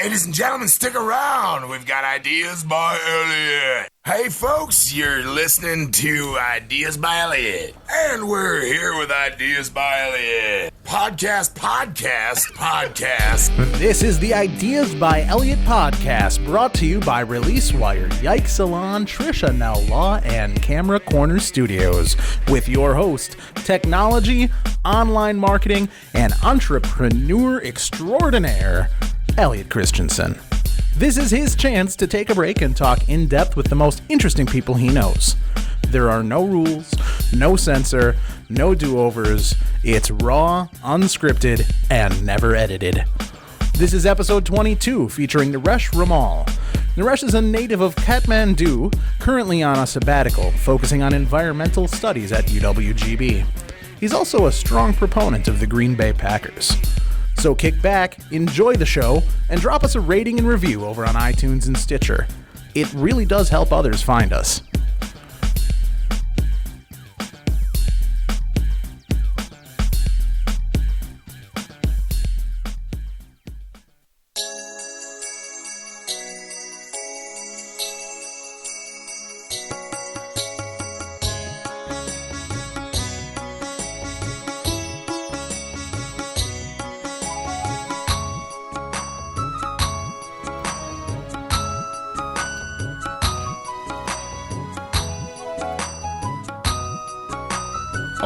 Ladies and gentlemen, stick around. We've got Ideas by Elliot. Hey folks, you're listening to Ideas by Elliot. And we're here with Ideas by Elliot. Podcast. This is the Ideas by Elliot podcast, brought to you by ReleaseWire, Yike Salon, Trisha Now Law, and Camera Corner Studios, with your host, technology, online marketing, and entrepreneur extraordinaire, Elliot Christensen. This is his chance to take a break and talk in depth with the most interesting people he knows. There are no rules, no censor, no do-overs. It's raw, unscripted, and never edited. This is episode 22, featuring Naresh Rimal. Naresh is a native of Kathmandu, currently on a sabbatical, focusing on environmental studies at UWGB. He's also a strong proponent of the Green Bay Packers. So kick back, enjoy the show, and drop us a rating and review over on iTunes and Stitcher. It really does help others find us.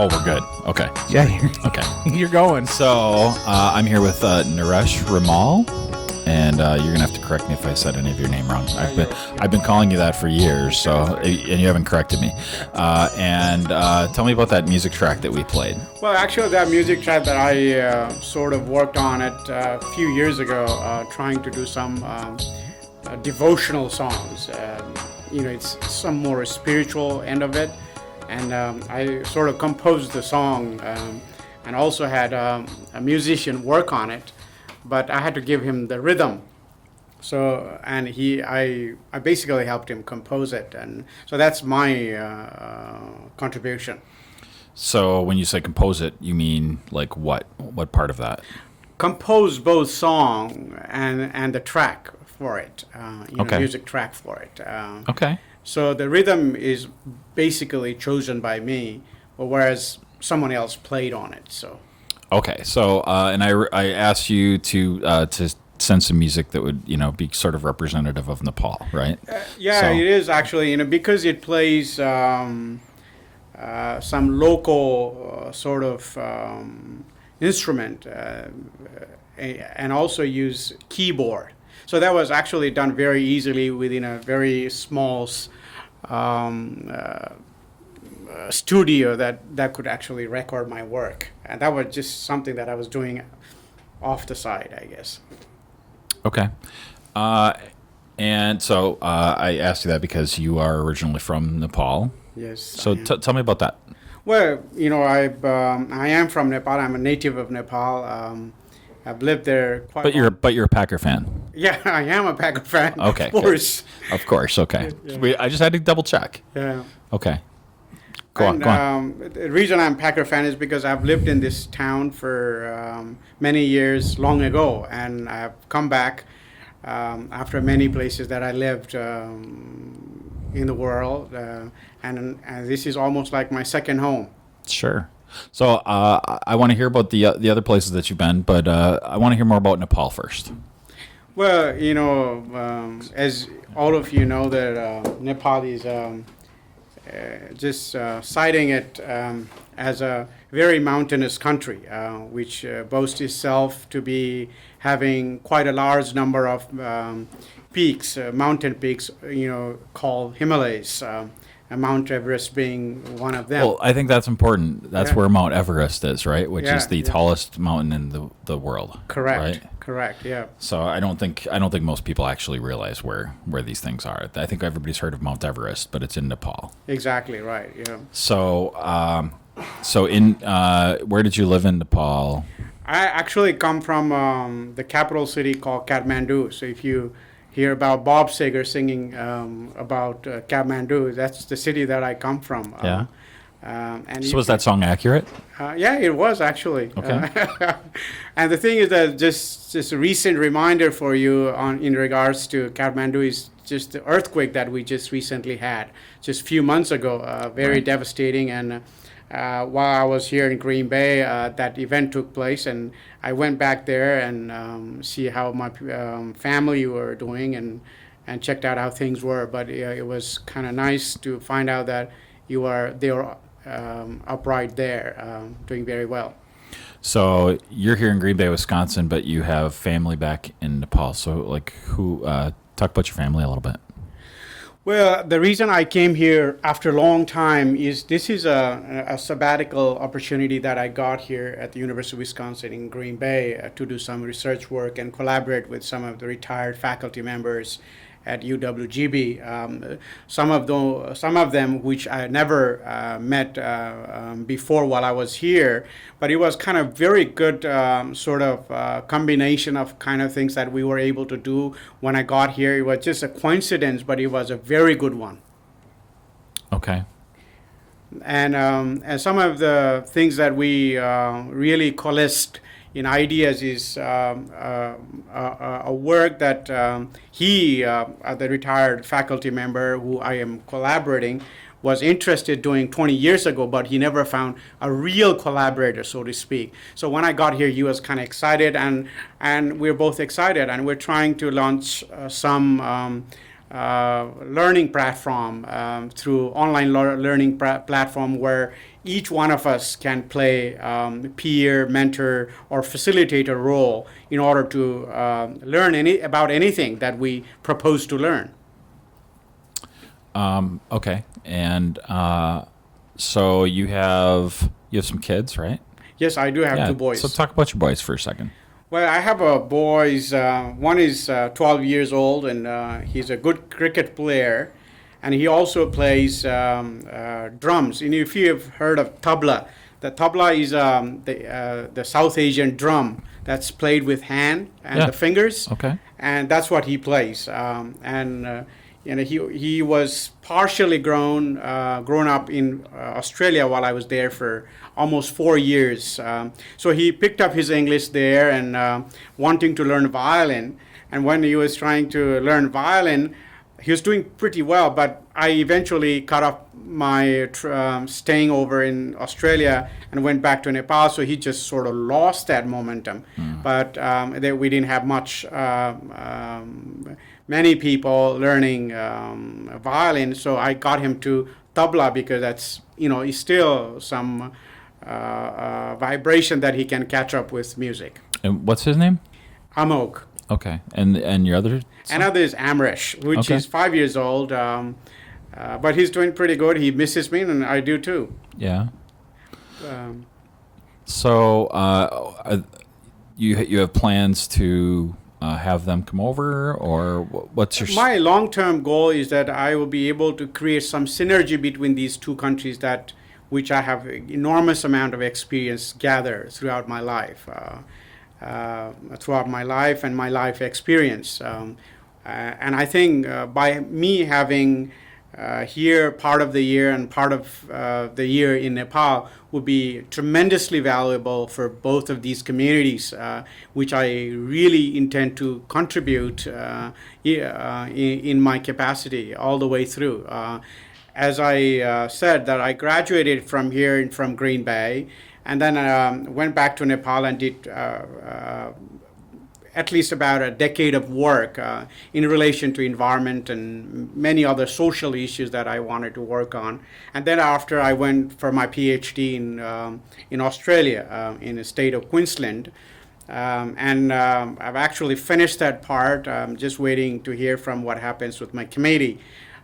Oh, we're good. Okay. Yeah, Okay. you're going. So I'm here with Naresh Rimal, and you're gonna have to correct me if I said any of your name wrong. I've been calling you that for years, so and you haven't corrected me. And tell me about that music track that we played. Well, actually, that music track that I sort of worked on it a few years ago, trying to do some devotional songs. It's some more spiritual end of it. And I sort of composed the song and also had a musician work on it, but I had to give him the rhythm. So, and I basically helped him compose it. And so that's my contribution. So when you say compose it, you mean like what? What part of that? Compose both song and the track for it, Okay. Music track for it. Okay. So the rhythm is basically chosen by me, whereas someone else played on it. So. Okay. So and I asked you to send some music that would be sort of representative of Nepal, right? Yeah, it is actually because it plays some local sort of instrument and also use keyboard. So that was actually done very easily within a very small studio that could actually record my work. And that was just something that I was doing off the side, I guess. Okay. And so I asked you that because you are originally from Nepal. Yes. So tell me about that. Well, I am from Nepal. I'm a native of Nepal. I've lived there quite But you're a Packer fan. Yeah, I am a Packer fan. Okay. Of course. Good. Of course, okay. Yeah. I just had to double check. Yeah. Okay. Go on. The reason I'm a Packer fan is because I've lived in this town for many years, long ago, and I've come back after many places that I lived in the world, and this is almost like my second home. Sure. So I want to hear about the other places that you've been, but I want to hear more about Nepal first. Well, as all of you know, that Nepal is just citing it as a very mountainous country, which boasts itself to be having quite a large number of peaks, mountain peaks, called Himalayas. And Mount Everest being one of them. Well, I think that's important. That's where Mount Everest is, right? Which is the tallest mountain in the world. Correct. Right? Correct. Yeah. So I don't think most people actually realize where these things are. I think everybody's heard of Mount Everest, but it's in Nepal. Exactly right. Yeah. So where did you live in Nepal? I actually come from the capital city called Kathmandu. So if you hear about Bob Seger singing about Kathmandu, that's the city that I come from. Yeah. So was that song accurate? Yeah, it was actually. Okay. And the thing is that just a recent reminder for you in regards to Kathmandu is just the earthquake that we just recently had, just a few months ago, very Right. devastating. And while I was here in Green Bay, that event took place, and I went back there and see how my family were doing and checked out how things were. But it was kind of nice to find out that they were upright there, doing very well. So you're here in Green Bay, Wisconsin, but you have family back in Nepal. So, like, talk about your family a little bit. Well, the reason I came here after a long time is this is a sabbatical opportunity that I got here at the University of Wisconsin in Green Bay to do some research work and collaborate with some of the retired faculty members at UWGB. Some of them which I never met before while I was here, but it was kind of very good sort of combination of kind of things that we were able to do when I got here. It was just a coincidence, but it was a very good one. Okay. And some of the things that we really coalesced in ideas is a work that the retired faculty member who I am collaborating, was interested doing 20 years ago, but he never found a real collaborator, so to speak. So when I got here, he was kind of excited, and we're both excited, and we're trying to launch some learning platform through online learning platform where each one of us can play peer, mentor, or facilitator role in order to learn about anything that we propose to learn. Okay. And so you have some kids, right? Yes, I do have two boys. So talk about your boys for a second. Well, I have boys. One is 12 years old, and he's a good cricket player. And he also plays drums. And if you have heard of tabla, the tabla is the South Asian drum that's played with hand and the fingers. Okay. And that's what he plays. He was partially grown up in Australia while I was there for almost 4 years. So he picked up his English there and wanting to learn violin. And when he was trying to learn violin, he was doing pretty well, but I eventually cut off my staying over in Australia and went back to Nepal, so he just sort of lost that momentum. But we didn't have many people learning violin, so I got him to tabla because that's, is still some vibration that he can catch up with music. And what's his name? Amog. Okay. And your other son? Another is Amresh, which is 5 years old, but he's doing pretty good. He misses me, and I do too. Yeah. So you have plans to have them come over, or what's your... My long-term goal is that I will be able to create some synergy between these two countries which I have enormous amount of experience gathered throughout my life. And my life experience. And I think by me having here part of the year and part of the year in Nepal would be tremendously valuable for both of these communities, which I really intend to contribute in my capacity all the way through. As I said, that I graduated from here from Green Bay, and then went back to Nepal and did at least about a decade of work in relation to environment and many other social issues that I wanted to work on. And then after I went for my PhD in Australia, in the state of Queensland. I've actually finished that part. I'm just waiting to hear from what happens with my committee.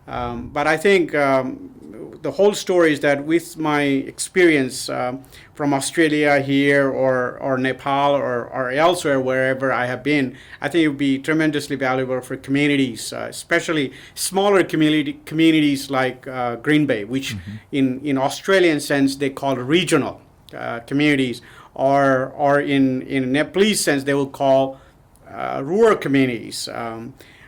But I think the whole story is that with my experience from Australia here or Nepal or elsewhere, wherever I have been, I think it would be tremendously valuable for communities, especially smaller communities like Green Bay, which in Australian sense they call regional communities, or in Nepalese sense they will call rural communities.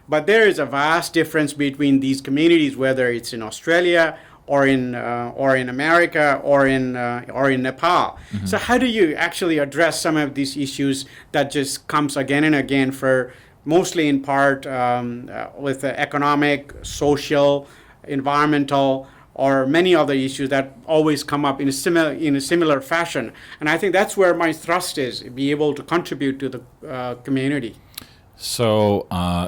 But there is a vast difference between these communities, whether it's in Australia or in America, or in Nepal. So how do you actually address some of these issues that just comes again and again, for mostly in part with the economic, social, environmental, or many other issues that always come up in a similar fashion? And I think that's where my thrust is: be able to contribute to the community. So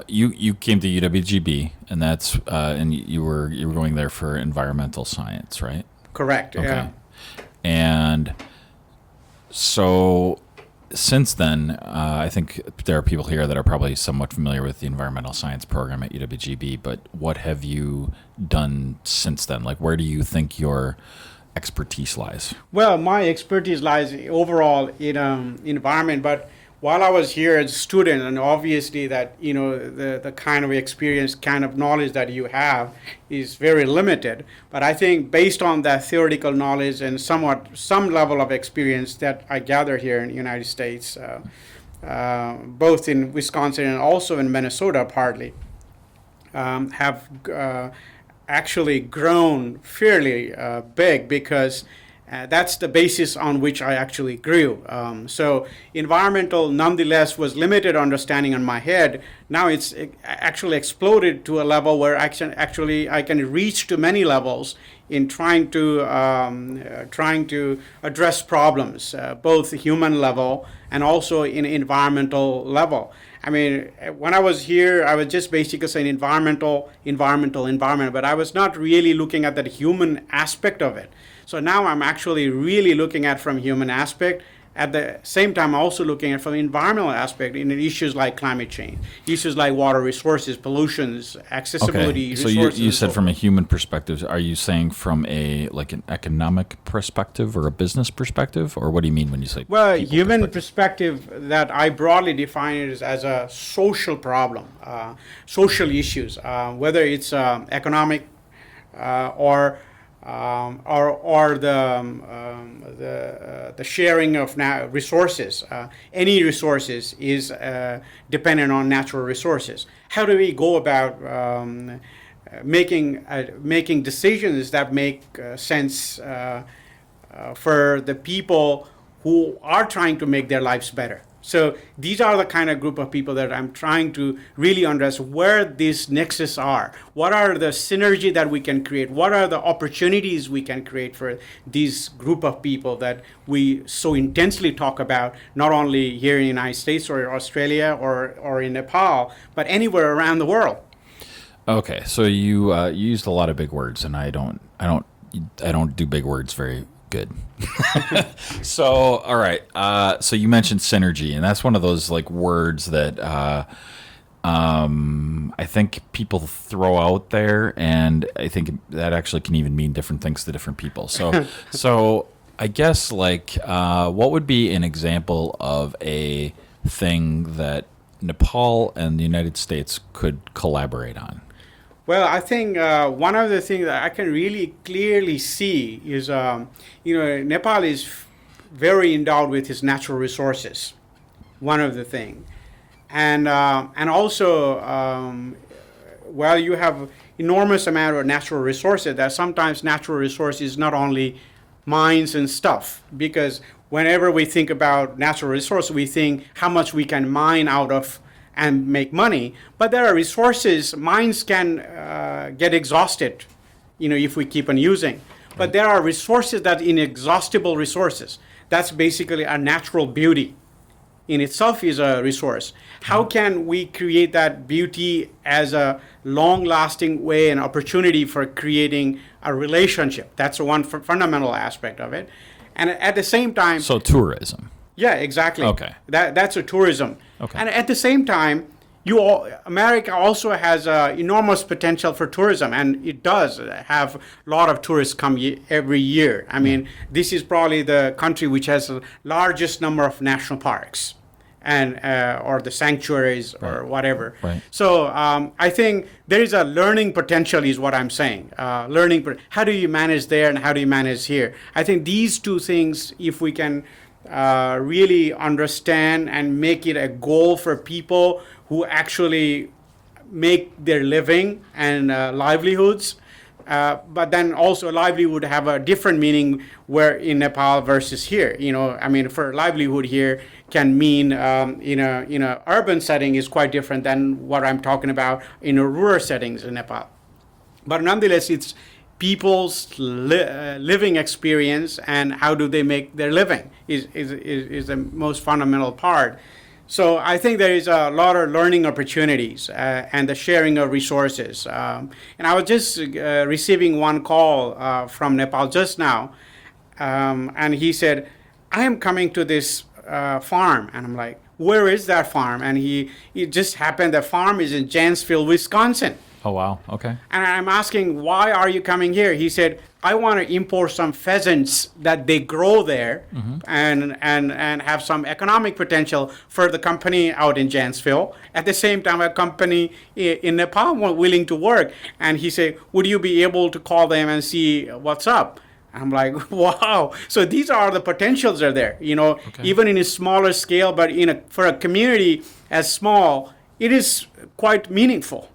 you came to UWGB, and that's and you were going there for environmental science, right? Correct. Okay. Yeah. And so since then, I think there are people here that are probably somewhat familiar with the environmental science program at UWGB. But what have you done since then? Like, where do you think your expertise lies? Well, my expertise lies overall in environment, but while I was here as a student, and obviously that, the kind of experience, kind of knowledge that you have is very limited. But I think based on that theoretical knowledge and some level of experience that I gathered here in the United States, both in Wisconsin and also in Minnesota partly, have actually grown fairly big, because that's the basis on which I actually grew. So environmental, nonetheless, was limited understanding in my head. Now it's actually exploded to a level where I can reach to many levels in trying to address problems, both human level and also in environmental level. I mean, when I was here, I was just basically saying environment, but I was not really looking at that human aspect of it. So now I'm actually really looking at from human aspect. At the same time, also looking at from environmental aspect in issues like climate change, issues like water resources, pollutions, accessibility. Okay. So resources. you said from a human perspective. Are you saying from an economic perspective or a business perspective, or what do you mean when you say? Well, human perspective that I broadly define it as a social problem, social issues, whether it's economic or the sharing of resources. Any resources is dependent on natural resources. How do we go about making decisions that make sense for the people who are trying to make their lives better? So these are the kind of group of people that I'm trying to really understand where these nexus are. What are the synergy that we can create? What are the opportunities we can create for these group of people that we so intensely talk about, not only here in the United States or Australia or in Nepal, but anywhere around the world? Okay, so you used a lot of big words, and I don't do big words very good. So, all right. So you mentioned synergy, and that's one of those words that I think people throw out there, and I think that actually can even mean different things to different people. So I guess what would be an example of a thing that Nepal and the United States could collaborate on? Well, I think one of the things that I can really clearly see is, Nepal is very endowed with its natural resources. One of the things, and also, while you have enormous amount of natural resources, that sometimes natural resources is not only mines and stuff, because whenever we think about natural resources, we think how much we can mine out of and make money, but there are resources. Mines can get exhausted, if we keep on using. But there are resources that inexhaustible resources. That's basically a natural beauty. In itself is a resource. How can we create that beauty as a long-lasting way and opportunity for creating a relationship? That's one fundamental aspect of it. And at the same time... So tourism. Yeah, exactly. Okay. That's a tourism. Okay. And at the same time, America also has enormous potential for tourism, and it does have a lot of tourists come every year. I mean, this is probably the country which has the largest number of national parks and or the sanctuaries or whatever. Right. So I think there is a learning potential is what I'm saying. How do you manage there and how do you manage here? I think these two things, if we can really understand and make it a goal for people who actually make their living and livelihoods, But then also livelihood have a different meaning where in Nepal versus here. I mean, for livelihood here can mean in a urban setting is quite different than what I'm talking about in a rural settings in Nepal. But nonetheless, it's people's living experience and how do they make their living is the most fundamental part. So I think there is a lot of learning opportunities and the sharing of resources. And I was just receiving one call from Nepal just now, and he said, I am coming to this farm. And I'm like, where is that farm? And it just happened the farm is in Janesville, Wisconsin. Oh, wow. Okay. And I'm asking, why are you coming here? He said, I want to import some pheasants that they grow there and have some economic potential for the company out in Janesville. At the same time, a company in Nepal willing to work. And he said, would you be able to call them and see what's up? I'm like, wow. So these are the potentials are there, even in a smaller scale, but for a community as small, it is quite meaningful.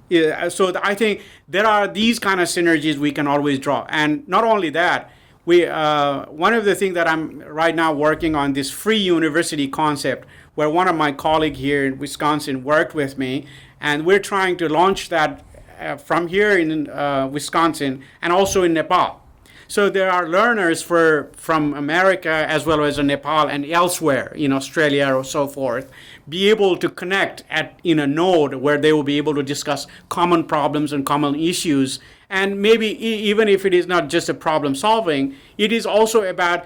Yeah, so I think there are these kind of synergies we can always draw. And not only that, one of the things that I'm right now working on this free university concept, where one of my colleagues here in Wisconsin worked with me, and we're trying to launch that from here in Wisconsin and also in Nepal. So there are learners from America as well as in Nepal and elsewhere, in Australia or so forth, be able to connect in a node where they will be able to discuss common problems and common issues. And maybe even if it is not just a problem solving, it is also about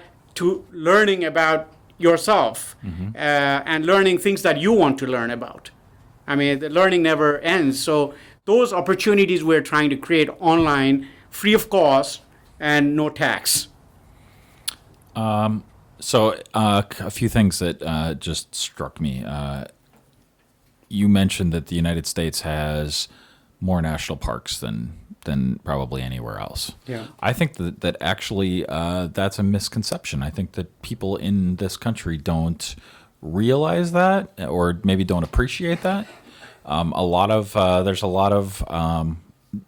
learning about yourself and learning things that you want to learn about. I mean, the learning never ends. So those opportunities we're trying to create online, free of cost, and no tax. So a few things that just struck me. You mentioned that the United States has more national parks than probably anywhere else. Yeah. I think that actually that's a misconception. I think that people in this country don't realize that, or maybe don't appreciate that.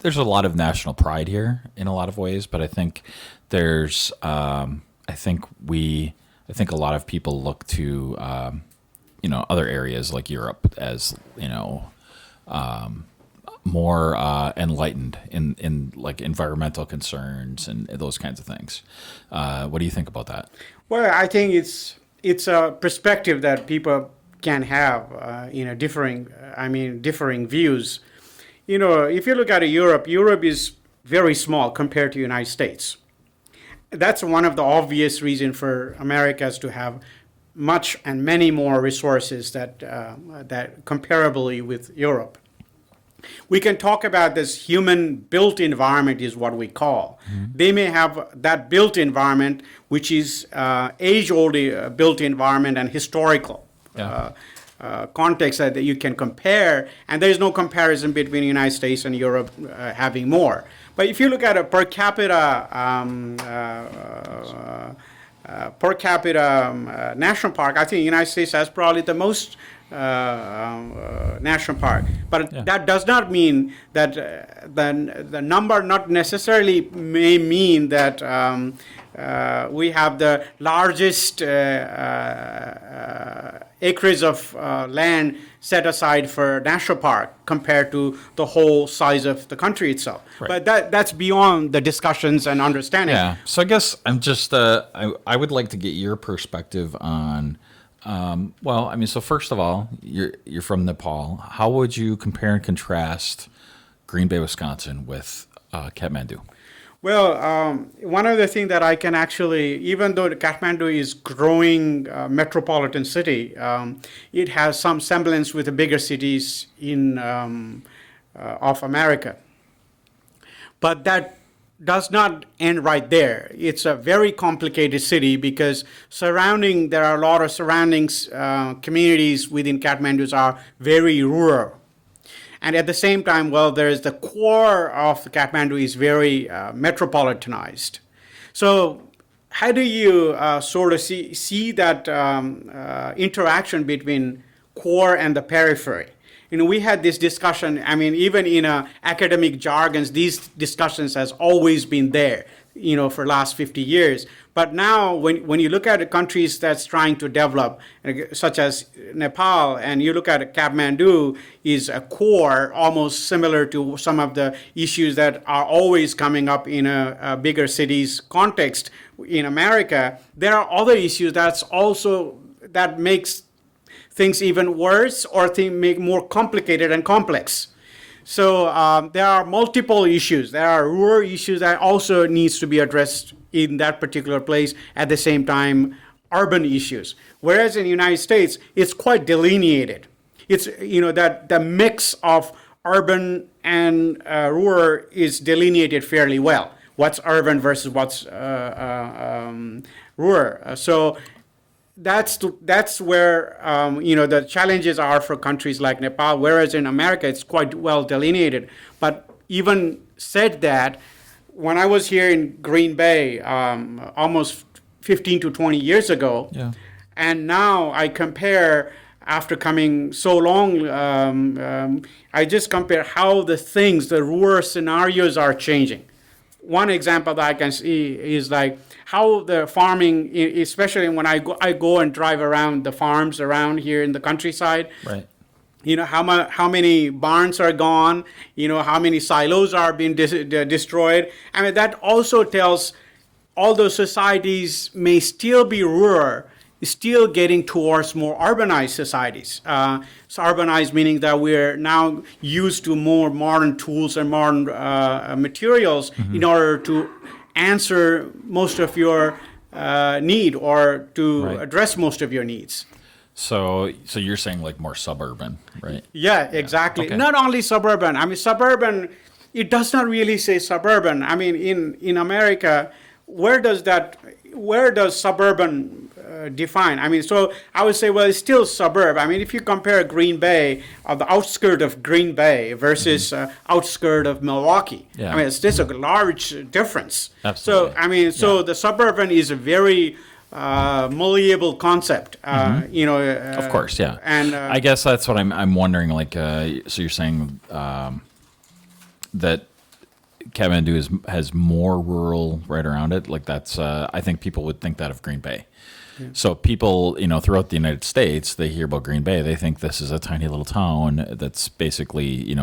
There's a lot of national pride here in a lot of ways, but I think I think a lot of people look to other areas like Europe as more enlightened in like environmental concerns and those kinds of things. What do you think about that? Well, I think it's a perspective that people can have, differing views. If you look at Europe is very small compared to the United States. That's one of the obvious reasons for Americas to have much and many more resources that comparably with Europe. We can talk about this human-built environment is what we call. They may have that built environment, which is age-old built environment and historical. Yeah. Context that you can compare, and there is no comparison between the United States and Europe having more. But if you look at a per capita national park, I think the United States has probably the most national park. But that does not mean that the number not necessarily may mean that we have the largest acreage of land set aside for national park compared to the whole size of the country itself. Right. But that's beyond the discussions and understanding. Yeah. So I guess I'm just I would like to get your perspective on. So first of all, you're from Nepal. How would you compare and contrast Green Bay, Wisconsin, with Kathmandu? Well, one of the things that I can actually, even though Kathmandu is growing metropolitan city, it has some semblance with the bigger cities of America. But that does not end right there. It's a very complicated city because there are a lot of surroundings communities within Kathmandu are very rural. And at the same time, there's the core of Kathmandu is very metropolitanized. So how do you sort of see that interaction between core and the periphery? we had this discussion. I mean, even in academic jargons, these discussions has always been there, for last 50 years. But now, when you look at countries that's trying to develop, such as Nepal, and you look at Kathmandu, is a core almost similar to some of the issues that are always coming up in a bigger cities context in America. There are other issues that makes things even worse or make more complicated and complex. So there are multiple issues. There are rural issues that also needs to be addressed in that particular place. At the same time, urban issues. Whereas in the United States, it's quite delineated. It's that the mix of urban and rural is delineated fairly well. What's urban versus what's rural. So that's where the challenges are for countries like Nepal, whereas in America it's quite well delineated. But even said that, when I was here in Green Bay almost 15 to 20 years ago, and now I compare, after coming so long, I just compare how the rural scenarios are changing. One example that I can see is like how the farming, especially when I go and drive around the farms around here in the countryside. Right. How many barns are gone, how many silos are being destroyed. I mean, that also tells although societies may still be rural, still getting towards more urbanized societies. So urbanized meaning that we're now used to more modern tools and modern materials in order to answer most of your need or to address most of your needs. So you're saying like more suburban, right? Yeah, exactly. Okay. Not only suburban. I mean, suburban, it does not really say suburban. I mean, in America, where does suburban define? I mean, so I would say, well, it's still suburb. I mean, if you compare Green Bay, or the outskirt of Green Bay versus outskirt of Milwaukee, I mean, it's a large difference. Absolutely. So, I mean, the suburban is a very malleable concept, of course, yeah. And I guess that's what I'm wondering. Like, so you're saying that Kathmandu has more rural right around it. Like that's, I think people would think that of Green Bay. Yeah. So people, throughout the United States, they hear about Green Bay. They think this is a tiny little town that's basically,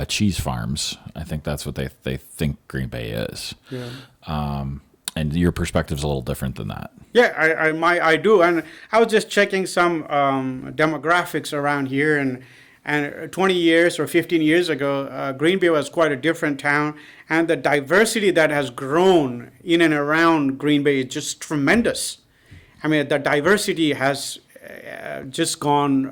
cheese farms. I think that's what they think Green Bay is. Yeah. And your perspective's a little different than that. Yeah, I do. And I was just checking some demographics around here, and 20 years or 15 years ago, Green Bay was quite a different town, and the diversity that has grown in and around Green Bay is just tremendous. I mean, the diversity has just gone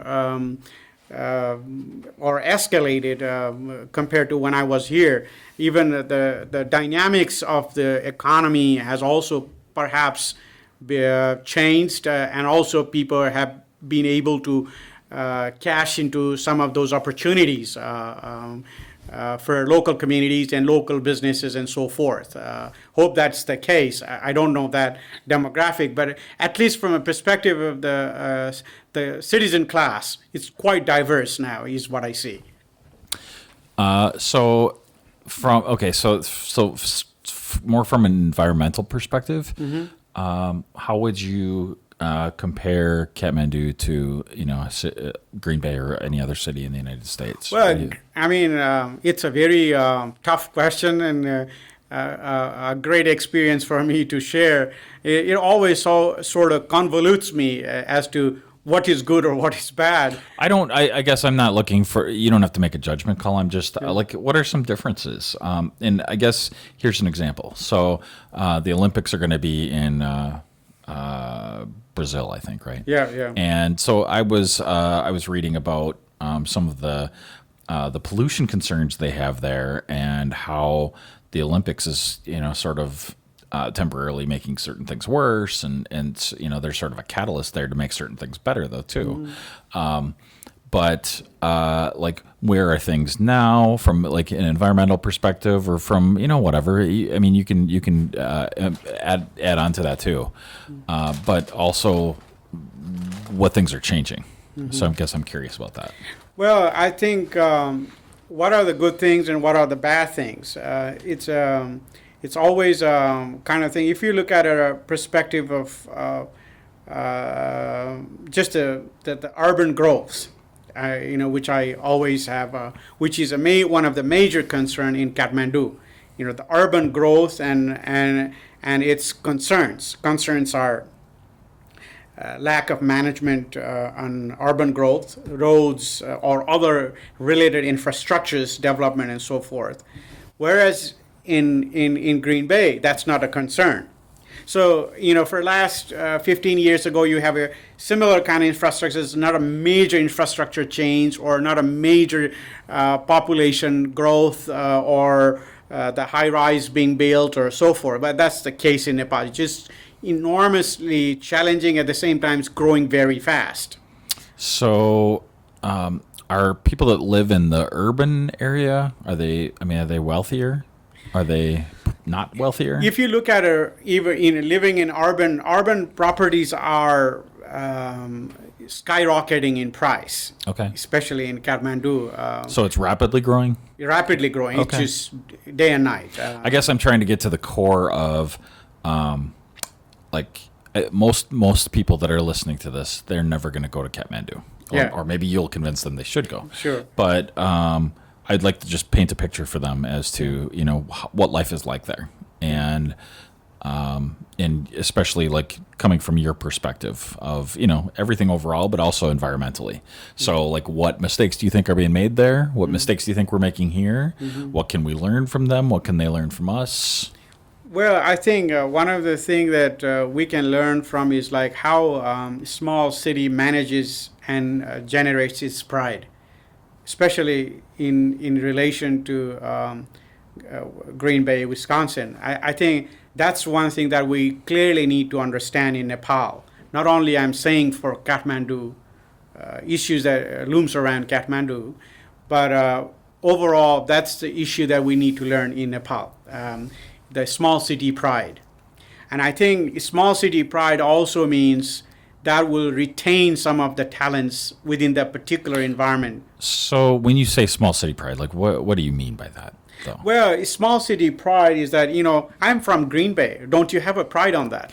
or escalated compared to when I was here. Even the dynamics of the economy has also perhaps changed, and also people have been able to cash into some of those opportunities for local communities and local businesses and so forth. Hope that's the case. I don't know that demographic, but at least from a perspective of the citizen class, it's quite diverse now, is what I see. So more from an environmental perspective, how would you compare Kathmandu to Green Bay or any other city in the United States? Well, I mean, it's a very tough question and a great experience for me to share. It always sort of convolutes me as to what is good or what is bad. I guess I'm not looking for, you don't have to make a judgment call. I'm just like, what are some differences? And I guess here's an example. So the Olympics are going to be in Brazil, I think, right? Yeah. And so I was reading about some of the pollution concerns they have there, and how the Olympics is, sort of temporarily making certain things worse, and there's sort of a catalyst there to make certain things better, though, too. But like, where are things now from like an environmental perspective, or from whatever? I mean, you can add on to that too, but also what things are changing. So I guess I'm curious about that. Well, I think what are the good things and what are the bad things? It's always kind of thing. If you look at a perspective of just the urban growth, which I always have, which is one of the major concern in Kathmandu. The urban growth and its concerns. Concerns are lack of management on urban growth, roads or other related infrastructures development and so forth. Whereas in Green Bay, that's not a concern. So, for last 15 years ago, you have a similar kind of infrastructure. It's not a major infrastructure change or not a major population growth or the high rise being built or so forth. But that's the case in Nepal. It's just enormously challenging, at the same time it's growing very fast. So are people that live in the urban area, are they wealthier? Are they not wealthier? If you look at even living in urban properties are skyrocketing in price. Okay. Especially in Kathmandu. So it's rapidly growing? Rapidly growing. Okay. It's just day and night. I guess I'm trying to get to the core of most people that are listening to this, they're never going to go to Kathmandu. Or maybe you'll convince them they should go. Sure. But I'd like to just paint a picture for them as to, what life is like there. And especially like coming from your perspective of, everything overall, but also environmentally. So like what mistakes do you think are being made there? What mistakes do you think we're making here? What can we learn from them? What can they learn from us? Well, I think one of the things that we can learn from is like how small city manages and generates its pride, especially in relation to Green Bay, Wisconsin. I think that's one thing that we clearly need to understand in Nepal. Not only I'm saying for Kathmandu, issues that looms around Kathmandu, but overall that's the issue that we need to learn in Nepal. The small city pride. And I think small city pride also means that will retain some of the talents within that particular environment. So when you say small city pride, like what do you mean by that, though? Well, small city pride is that, I'm from Green Bay. Don't you have a pride on that?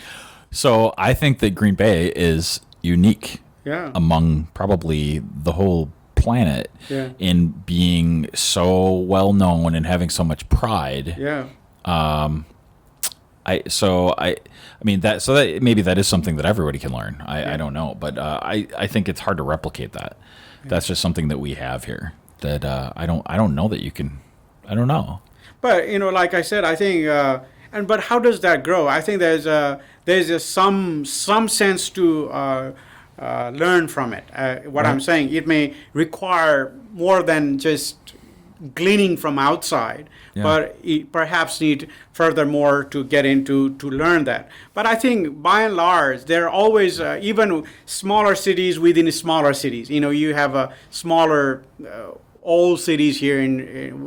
So I think that Green Bay is unique among probably the whole planet in being so well known and having so much pride. Yeah. That maybe that is something that everybody can learn. I don't know, but I think it's hard to replicate that. That's just something that we have here that I don't know that you can. I don't know. But like I said, I think but how does that grow? I think there's some sense to learn from it. What I'm saying, it may require more than just gleaning from outside, but it perhaps need furthermore to get into to learn that. But I think by and large, there are always even smaller cities within smaller cities. You have a smaller old cities here in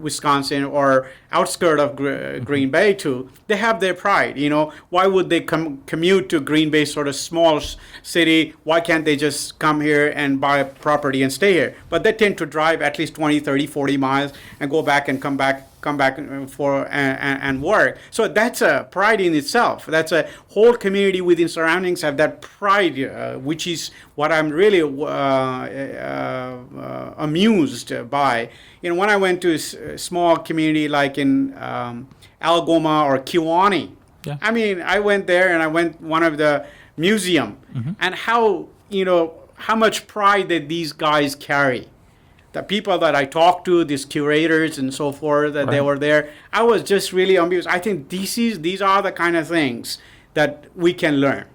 Wisconsin or outskirt of Green Bay too. They have their pride. Why would they commute to Green Bay, sort of small city? Why can't they just come here and buy a property and stay here? But they tend to drive at least 20, 30, 40 miles and go back and come back for and work. So that's a pride in itself. That's a whole community within surroundings have that pride, which is what I'm really amused by. When I went to a small community like in Algoma or Kiwani, I went there and I went one of the museum and how much pride that these guys carry. The people that I talked to, these curators and so forth, that they were there, I was just really amused. I think these are the kind of things that we can learn.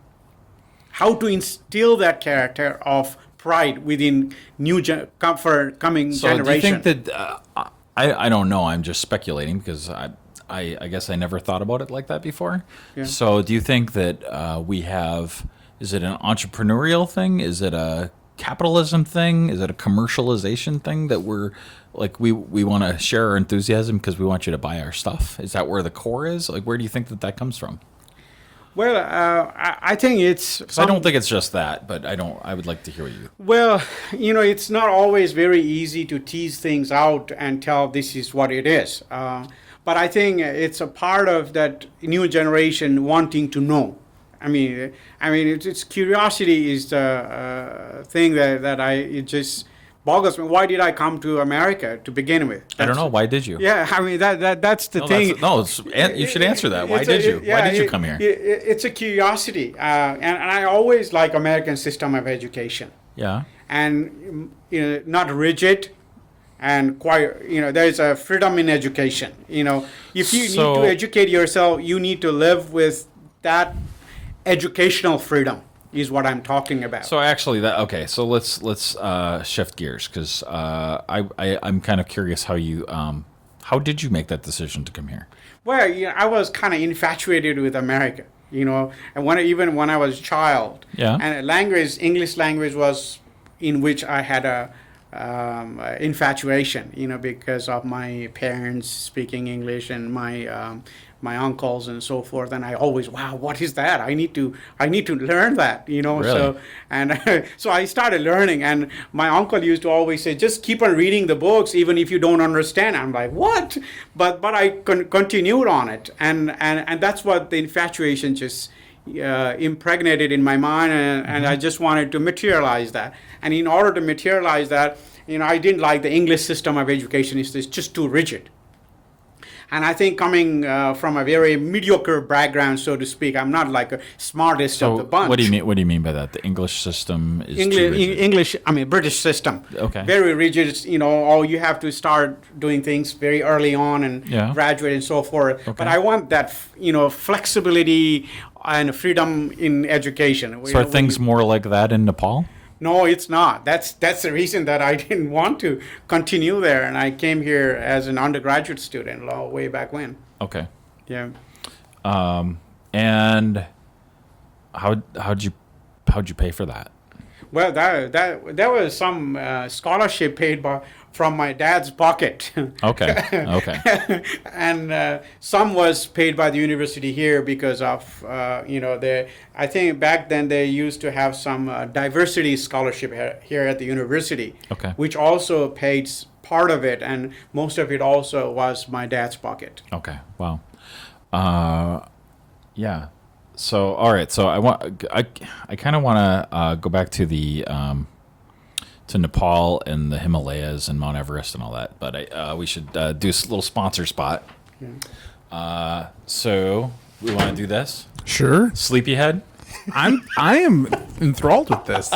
How to instill that character of pride within coming so generation. Do you think that, I don't know, I'm just speculating because I guess I never thought about it like that before. Yeah. So do you think that we have, is it an entrepreneurial thing? Is it a capitalism thing? Is it a commercialization thing that we're like we want to share our enthusiasm because we want you to buy our stuff? Is that where the core is? Like, where do you think that comes from? Well, I think it's. 'Cause I don't think it's just that, but I would like to hear what you. Well, it's not always very easy to tease things out and tell this is what it is. But I think it's a part of that new generation wanting to know. I mean, it's curiosity is the thing it just boggles me. Why did I come to America to begin with? I don't know. Why did you? Yeah, I mean that's the thing. You should answer that. Why did you? Why did you come here? It's a curiosity, and I always like American system of education. Yeah. And not rigid, and quite there's a freedom in education. If you need to educate yourself, you need to live with that educational freedom. Is what I'm talking about. So actually, So let's shift gears because I'm kind of curious how did you make that decision to come here? Well, I was kind of infatuated with America, and even when I was a child. Yeah. And English language was in which I had a infatuation, because of my parents speaking English and my uncles and so forth, and I always, wow, what is that? I need to learn that, Really? So so I started learning, and my uncle used to always say, just keep on reading the books even if you don't understand. I'm like, what? But I continued on it, and that's what the infatuation just impregnated in my mind, and I just wanted to materialize that. And in order to materialize that, I didn't like the English system of education. It's just too rigid. And I think coming from a very mediocre background, so to speak, I'm not like a smartest of the bunch. What do you mean by that? The English system is too rigid? British system. Okay. Very rigid. You have to start doing things very early on and graduate and so forth. Okay. But I want that, flexibility and freedom in education. So are things more like that in Nepal? No, it's not. That's the reason that I didn't want to continue there, and I came here as an undergraduate student way back when. Okay. Yeah. And how'd you pay for that? Well, that was some scholarship paid from my dad's pocket. Okay. And some was paid by the university here because of I think back then they used to have some diversity scholarship here at the university. Okay. Which also paid part of it, and most of it also was my dad's pocket. Okay. Wow. Yeah. So all right. So I kind of want to go back to the to Nepal and the Himalayas and Mount Everest and all that, but we should do a little sponsor spot. Yeah. So we want to do this. Sure. Sleepyhead. I am enthralled with this.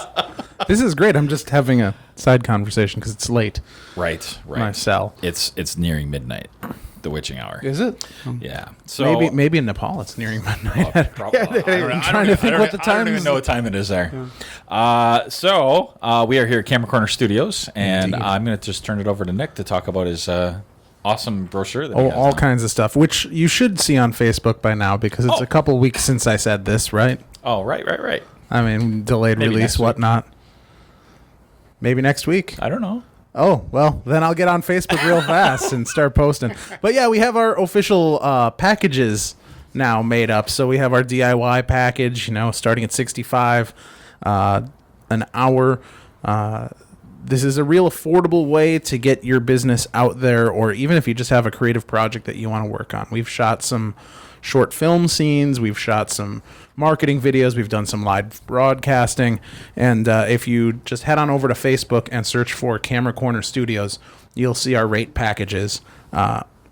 This is great. I'm just having a side conversation because it's late. Right. My cell. It's nearing midnight. The witching hour. Is it? Yeah. So maybe in Nepal it's nearing midnight. I'm trying to think what the time is. I don't even know what time it is there. Yeah. So we are here at Camera Corner Studios, and I'm going to just turn it over to Nick to talk about his awesome brochure. That all kinds of stuff, which you should see on Facebook by now because it's a couple weeks since I said this, right? Oh, right. I mean, delayed release, whatnot. Maybe next week. I don't know. Oh, well, then I'll get on Facebook real fast and start posting. But yeah, we have our official packages now made up. So we have our DIY package, starting at $65 an hour. This is a real affordable way to get your business out there, or even if you just have a creative project that you want to work on. We've shot some short film scenes. We've shot some marketing videos. We've done some live broadcasting. And if you just head on over to Facebook and search for Camera Corner Studios, you'll see our rate packages.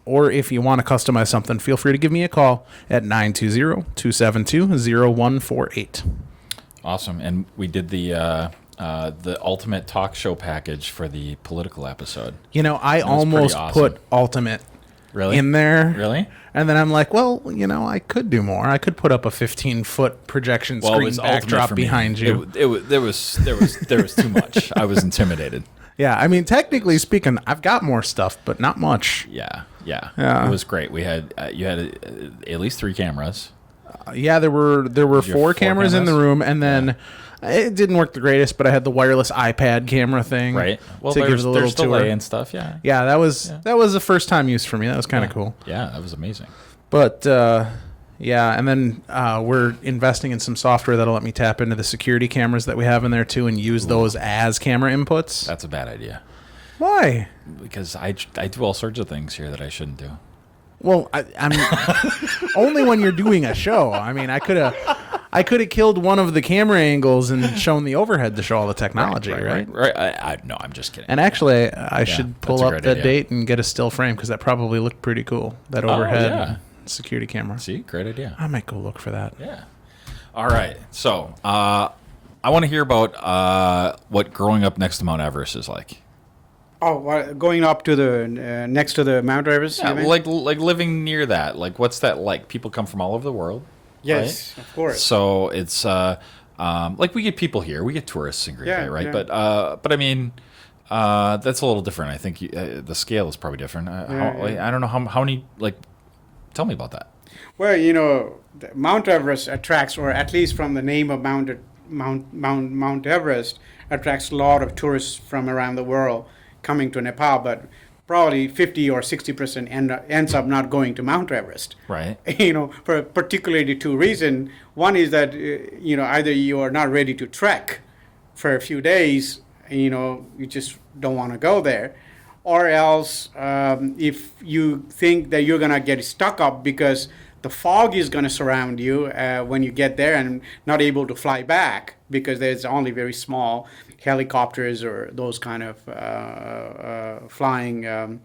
Or if you want to customize something, feel free to give me a call at 920-272-0148. Awesome. And we did the ultimate talk show package for the political episode. I almost put ultimate in there. Really? And then I'm like, well, I could do more. I could put up a 15-foot projection screen backdrop behind you. There was too much. I was intimidated. Yeah, I mean, technically speaking, I've got more stuff, but not much. Yeah. It was great. We had you had at least 3 cameras. Yeah, there were 4 cameras in the room, and then it didn't work the greatest, but I had the wireless iPad camera thing. Right. Well, to give it a little tour and stuff. Yeah. Yeah, that was a first time use for me. That was kind of cool. Yeah, that was amazing. But Yeah, and then we're investing in some software that'll let me tap into the security cameras that we have in there too and use those as camera inputs. That's a bad idea. Why? Because I do all sorts of things here that I shouldn't do. Well, I'm only when you're doing a show. I mean, I could have killed one of the camera angles and shown the overhead to show all the technology, right? Right. No, I'm just kidding. And actually, I should pull up that idea. date and get a still frame because that probably looked pretty cool. That overhead security camera. See, great idea. I might go look for that. Yeah. All right. So, I want to hear about what growing up next to Mount Everest is like. Oh, going up to the next to the Mount Everest? Yeah, like living near that. Like, what's that like? People come from all over the world. Yes, right? Of course. So it's like we get people here, we get tourists in Green Bay, right? Yeah. But I mean, that's a little different. I think the scale is probably different. I don't know how many. Like, tell me about that. Well, Mount Everest attracts, or at least from the name of Mount Everest, attracts a lot of tourists from around the world coming to Nepal, but probably 50 or 60% ends up not going to Mount Everest. Right. For particularly two reasons. One is that, either you are not ready to trek for a few days, you just don't want to go there. Or else, if you think that you're going to get stuck up because the fog is going to surround you when you get there and not able to fly back because there's only very small helicopters or those kind of flying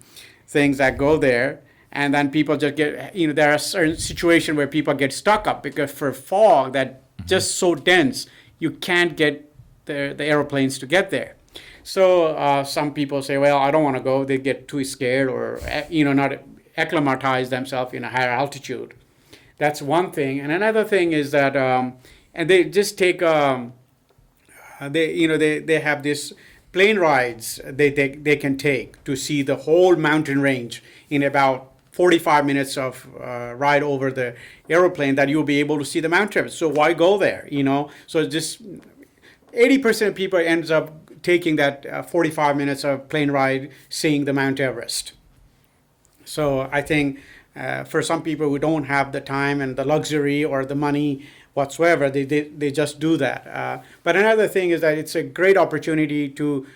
things that go there. And then people just get, there are certain situations where people get stuck up because for fog that just so dense, you can't get the airplanes to get there. So some people say, well, I don't want to go. They get too scared or, not acclimatize themselves in a higher altitude. That's one thing. And another thing is that, and they just take, they have this plane rides they can take to see the whole mountain range in about 45 minutes of ride over the aeroplane that you'll be able to see the Mount Everest. So why go there, So just 80% of people ends up taking that 45 minutes of plane ride seeing the Mount Everest. So I think for some people who don't have the time and the luxury or the money whatsoever, they just do that. But another thing is that it's a great opportunity to,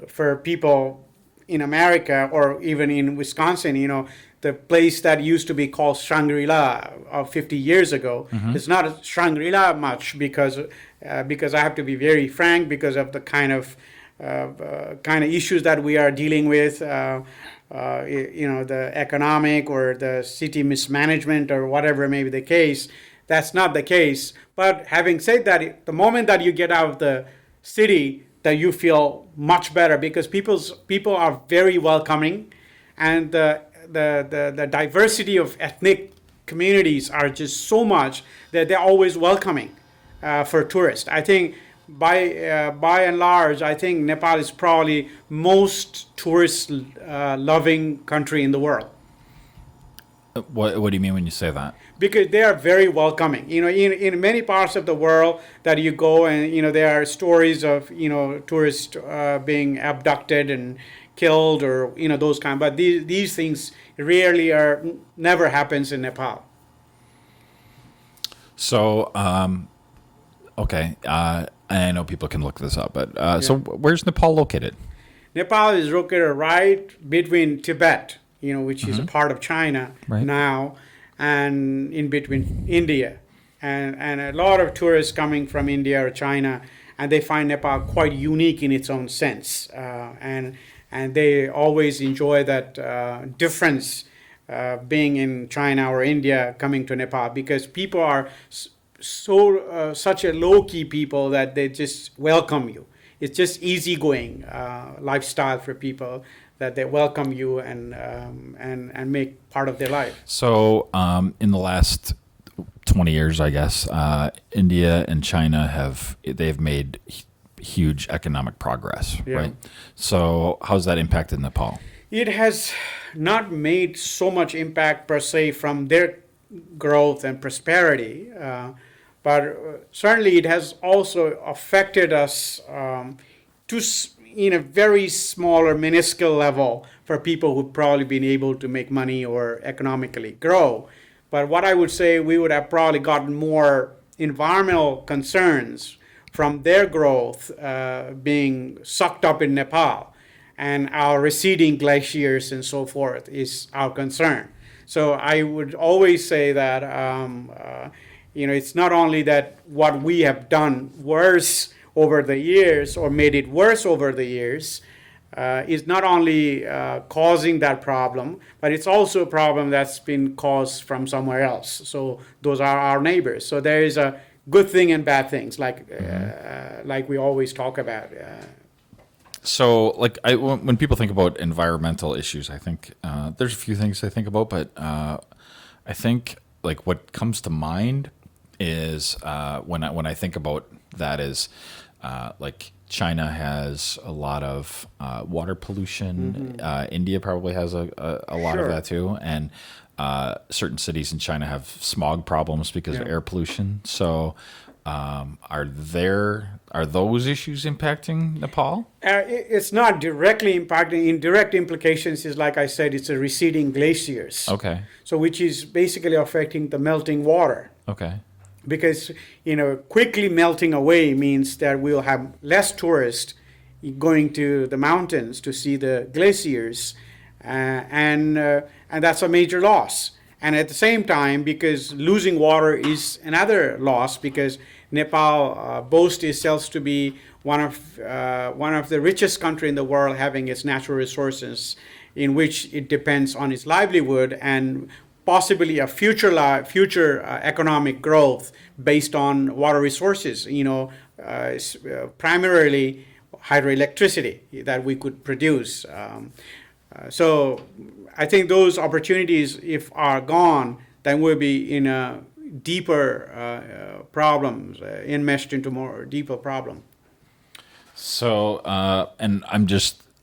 for people in America or even in Wisconsin, the place that used to be called Shangri-La 50 years ago, it's not a Shangri-La much because I have to be very frank because of the kind of issues that we are dealing with, the economic or the city mismanagement or whatever may be the case. That's not the case. But having said that, the moment that you get out of the city, that you feel much better because people are very welcoming, and the diversity of ethnic communities are just so much that they're always welcoming for tourists. I think by and large, I think Nepal is probably most tourist loving country in the world. What do you mean when you say that? Because they are very welcoming. In many parts of the world that you go and, there are stories of, tourists being abducted and killed or, those kind. But these things never happens in Nepal. So, okay. And I know people can look this up, but so where's Nepal located? Nepal is located right between Tibet, which is a part of China now, and in between India. And a lot of tourists coming from India or China, and they find Nepal quite unique in its own sense. And they always enjoy that difference being in China or India coming to Nepal because people are such a low-key people that they just welcome you. It's just easygoing lifestyle for people that they welcome you and make part of their life. So in the last 20 years, I guess, India and China they've made huge economic progress, right? So how's that impacted Nepal? It has not made so much impact per se from their growth and prosperity, but certainly it has also affected us to in a very small or minuscule level for people who've probably been able to make money or economically grow. But what I would say, we would have probably gotten more environmental concerns from their growth being sucked up in Nepal, and our receding glaciers and so forth is our concern. So I would always say that it's not only that what we have done worse over the years or made it worse over the years is not only causing that problem, but it's also a problem that's been caused from somewhere else. So those are our neighbors. So there is a good thing and bad things, like we always talk about. So, when people think about environmental issues, I think there's a few things I think about, but I think what comes to mind is when I think about that is China has a lot of water pollution. India probably has a lot of that too, and certain cities in China have smog problems because of air pollution. So, are those issues impacting Nepal? It's not directly impacting. Indirect implications is, like I said, it's a receding glaciers. Okay. So which is basically affecting the melting water. Okay. Because quickly melting away means that we'll have less tourists going to the mountains to see the glaciers, and that's a major loss. And at the same time, because losing water is another loss, because Nepal boasts itself to be one of the richest country in the world, having its natural resources, in which it depends on its livelihood and possibly a future economic growth based on water resources. Primarily hydroelectricity that we could produce. So I think those opportunities, if are gone, then we'll be in a deeper problems, enmeshed into more deeper problem. So, and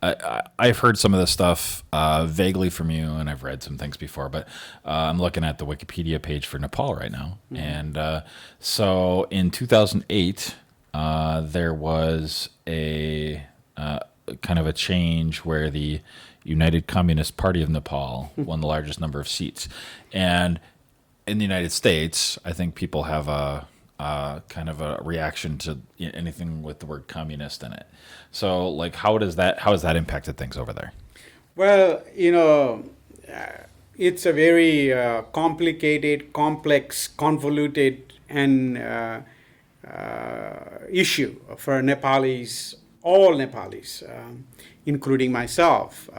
I've heard some of this stuff vaguely from you, and I've read some things before, but I'm looking at the Wikipedia page for Nepal right now. And so in 2008, there was a kind of a change where the United Communist Party of Nepal won the largest number of seats. And in the United States, I think people have a kind of a reaction to anything with the word communist in it. So, how has that impacted things over there? Well, it's a very complicated, complex, convoluted, and issue for Nepalis, all Nepalis, including myself.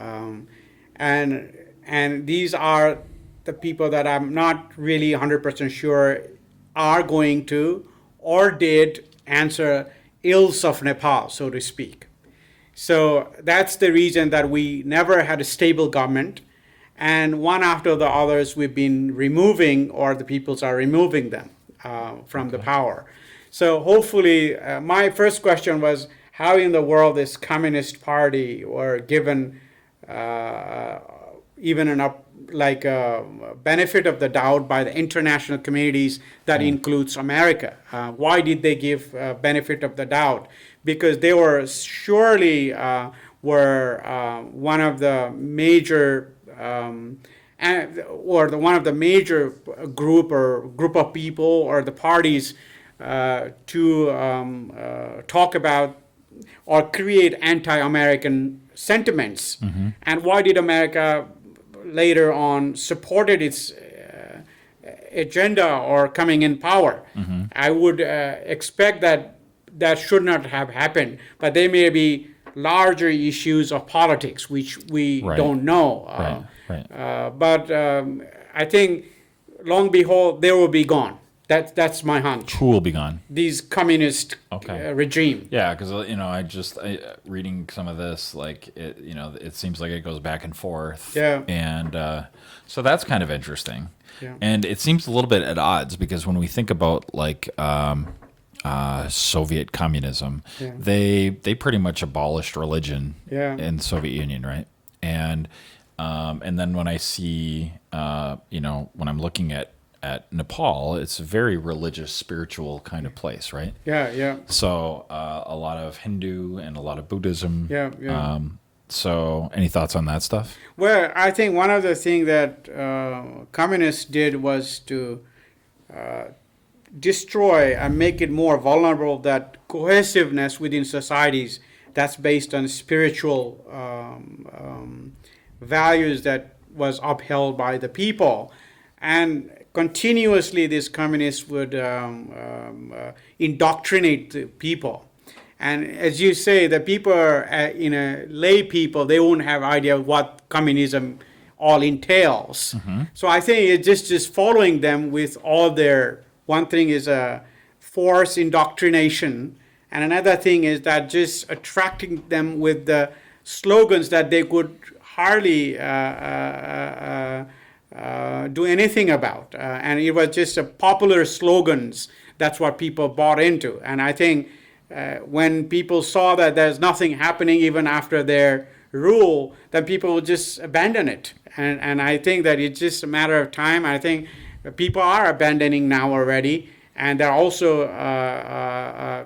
And these are the people that I'm not really 100% sure are going to or did answer ills of Nepal, so to speak. So that's the reason that we never had a stable government, and one after the others we've been removing, or the peoples are removing them from the power. So hopefully, my first question was, how in the world this Communist Party were given even a benefit of the doubt by the international communities that includes America. Why did they give benefit of the doubt? Because they were surely one of the major one of the major group of people or the parties to talk about or create anti-American sentiments. And why did America later on supported its agenda or coming in power? I would expect that should not have happened, but there may be larger issues of politics which we don't know. But I think, long behold, they will be gone. That's my hunch. Who will be gone? These communist regime. Yeah, because reading some of this, it seems like it goes back and forth. Yeah. And so that's kind of interesting. Yeah. And it seems a little bit at odds, because when we think about Soviet communism, they pretty much abolished religion in the Soviet Union, right? And then when I see when I'm looking at at Nepal, it's a very religious, spiritual kind of place, right? Yeah. So a lot of Hindu and a lot of Buddhism. Yeah. So any thoughts on that stuff? Well, I think one of the things that communists did was to destroy and make it more vulnerable, that cohesiveness within societies that's based on spiritual values that was upheld by the people. And continuously these communists would indoctrinate the people. And as you say, the people are, lay people, they won't have idea what communism all entails. So I think it's just following them with all their, one thing is a forced indoctrination, and another thing is that just attracting them with the slogans that they could hardly do anything about. And it was just a popular slogans, that's what people bought into. And I think when people saw that there's nothing happening even after their rule, then people would just abandon it. And I think that it's just a matter of time. I think people are abandoning now already, and they're also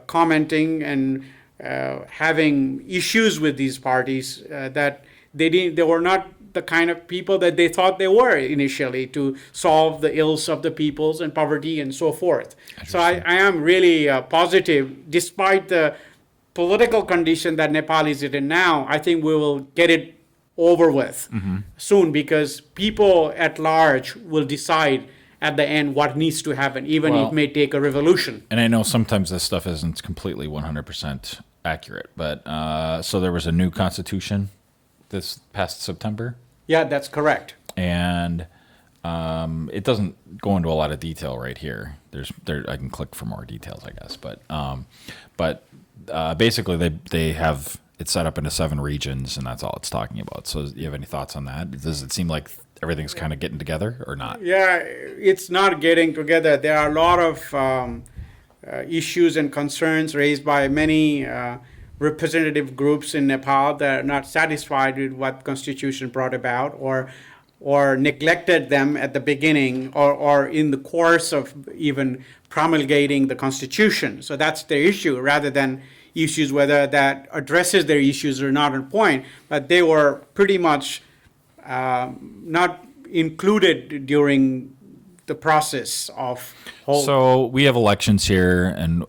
commenting and having issues with these parties that they were not the kind of people that they thought they were initially, to solve the ills of the peoples and poverty and so forth. So I am really positive, despite the political condition that Nepal is in now. I think we will get it over with soon, because people at large will decide at the end what needs to happen, even it may take a revolution. And I know sometimes this stuff isn't completely 100% accurate, but so there was a new constitution this past September. Yeah, that's correct. And it doesn't go into a lot of detail right here. I can click for more details, I guess. But basically they have it set up into 7 regions, and that's all it's talking about. So do you have any thoughts on that? Does it seem like everything's kind of getting together or not? Yeah, it's not getting together. There are a lot of issues and concerns raised by many representative groups in Nepal that are not satisfied with what Constitution brought about, or neglected them at the beginning, or in the course of even promulgating the Constitution. So that's their issue, rather than issues whether that addresses their issues or not on point. But they were pretty much not included during the process of whole. So we have elections here, and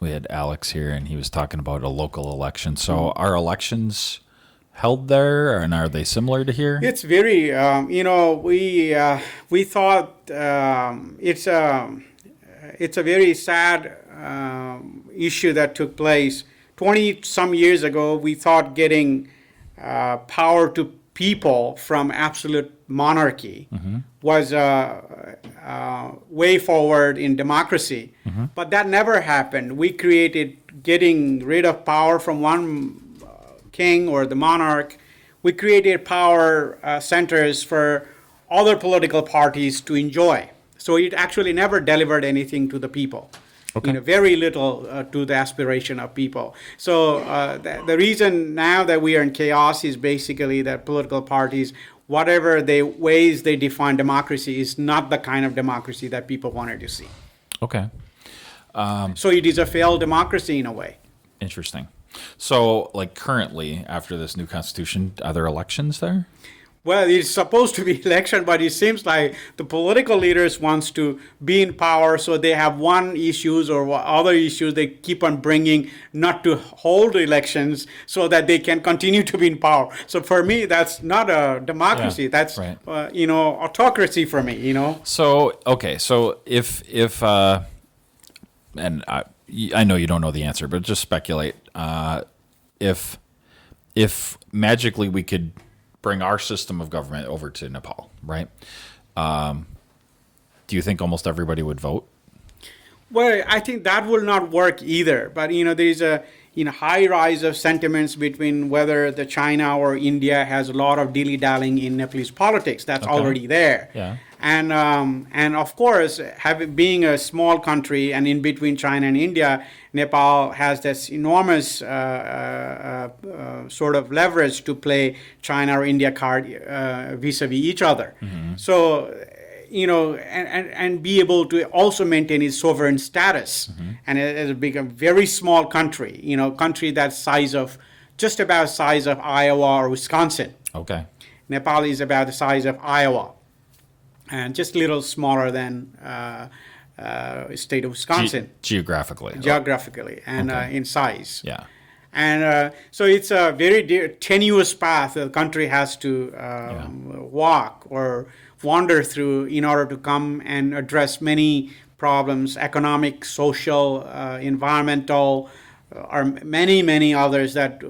we had Alex here, and he was talking about a local election. So are elections held there, and are they similar to here? It's very, we thought it's a very sad issue that took place 20 some years ago. We thought getting power to people from absolute monarchy was way forward in democracy. But that never happened. We created getting rid of power from one king or the monarch. We created power centers for other political parties to enjoy. So it actually never delivered anything to the people. Okay. Very little to the aspiration of people. So the reason now that we are in chaos is basically that political parties, whatever ways they define democracy, is not the kind of democracy that people wanted to see. Okay. So it is a failed democracy in a way. Interesting. So, like currently, after this new constitution, are there elections there? Well, it's supposed to be election, but it seems like the political leaders wants to be in power, so they have one issues or other issues they keep on bringing not to hold elections so that they can continue to be in power. So for me, that's not a democracy. Yeah, that's right. Autocracy for me. So okay, so if and I know you don't know the answer, but just speculate. If magically we could bring our system of government over to Nepal, right? Do you think almost everybody would vote? Well, I think that will not work either. But there is a high rise of sentiments between whether the China or India has a lot of dilly-dallying in Nepalese politics. That's already there. Yeah. And of course, being a small country and in between China and India, Nepal has this enormous sort of leverage to play China or India card vis-a-vis each other. So and be able to also maintain its sovereign status. And it has become a very small country, country that's just about size of Iowa or Wisconsin. Okay. Nepal is about the size of Iowa, and just a little smaller than state of Wisconsin. Geographically. And Okay. in size. Yeah. And so it's a very tenuous path the country has to walk or wander through in order to come and address many problems, economic, social, environmental, or many others that